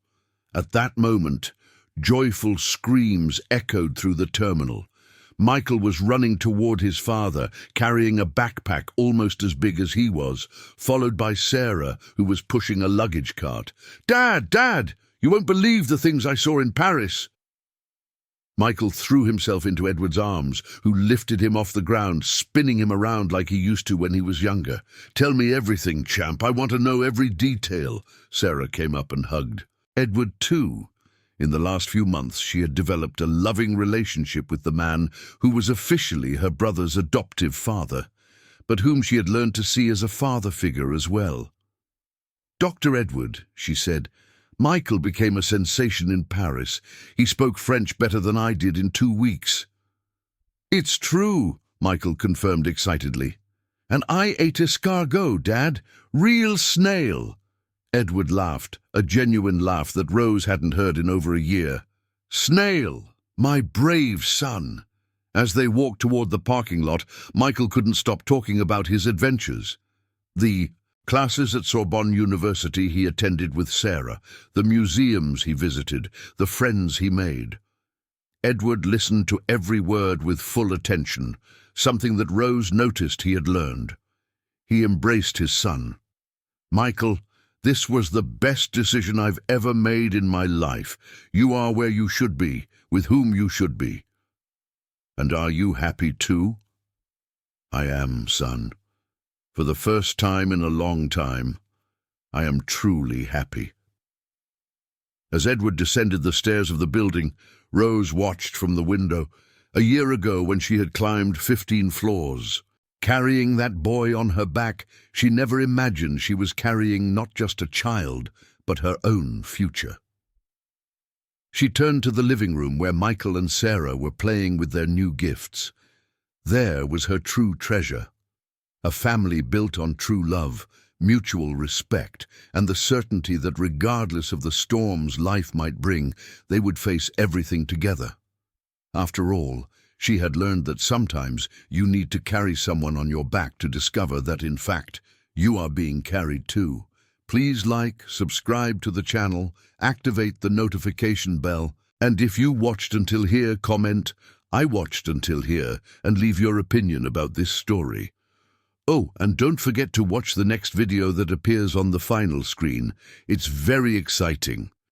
At that moment, joyful screams echoed through the terminal. Michael was running toward his father, carrying a backpack almost as big as he was, followed by Sarah, who was pushing a luggage cart. "Dad, Dad! You won't believe the things I saw in Paris." Michael threw himself into Edward's arms, who lifted him off the ground, spinning him around like he used to when he was younger. "Tell me everything, champ. I want to know every detail." Sarah came up and hugged Edward too. In the last few months, she had developed a loving relationship with the man who was officially her brother's adoptive father, but whom she had learned to see as a father figure as well. "Dr. Edward," she said, "Michael became a sensation in Paris. He spoke French better than I did in 2 weeks." "It's true," Michael confirmed excitedly. "And I ate escargot, Dad. Real snail." Edward laughed, a genuine laugh that Rose hadn't heard in over a year. "Snail, my brave son." As they walked toward the parking lot, Michael couldn't stop talking about his adventures. The classes at Sorbonne University he attended with Sarah, the museums he visited, the friends he made. Edward listened to every word with full attention, something that Rose noticed he had learned. He embraced his son. "Michael, this was the best decision I've ever made in my life. You are where you should be, with whom you should be." "And are you happy too?" "I am, son. For the first time in a long time, I am truly happy." As Edward descended the stairs of the building, Rose watched from the window. A year ago, when she had climbed 15 floors, carrying that boy on her back, she never imagined she was carrying not just a child, but her own future. She turned to the living room where Michael and Sarah were playing with their new gifts. There was her true treasure. A family built on true love, mutual respect, and the certainty that regardless of the storms life might bring, they would face everything together. After all, she had learned that sometimes you need to carry someone on your back to discover that, in fact, you are being carried too. Please like, subscribe to the channel, activate the notification bell, and if you watched until here, comment, "I watched until here," and leave your opinion about this story. Oh, and don't forget to watch the next video that appears on the final screen. It's very exciting.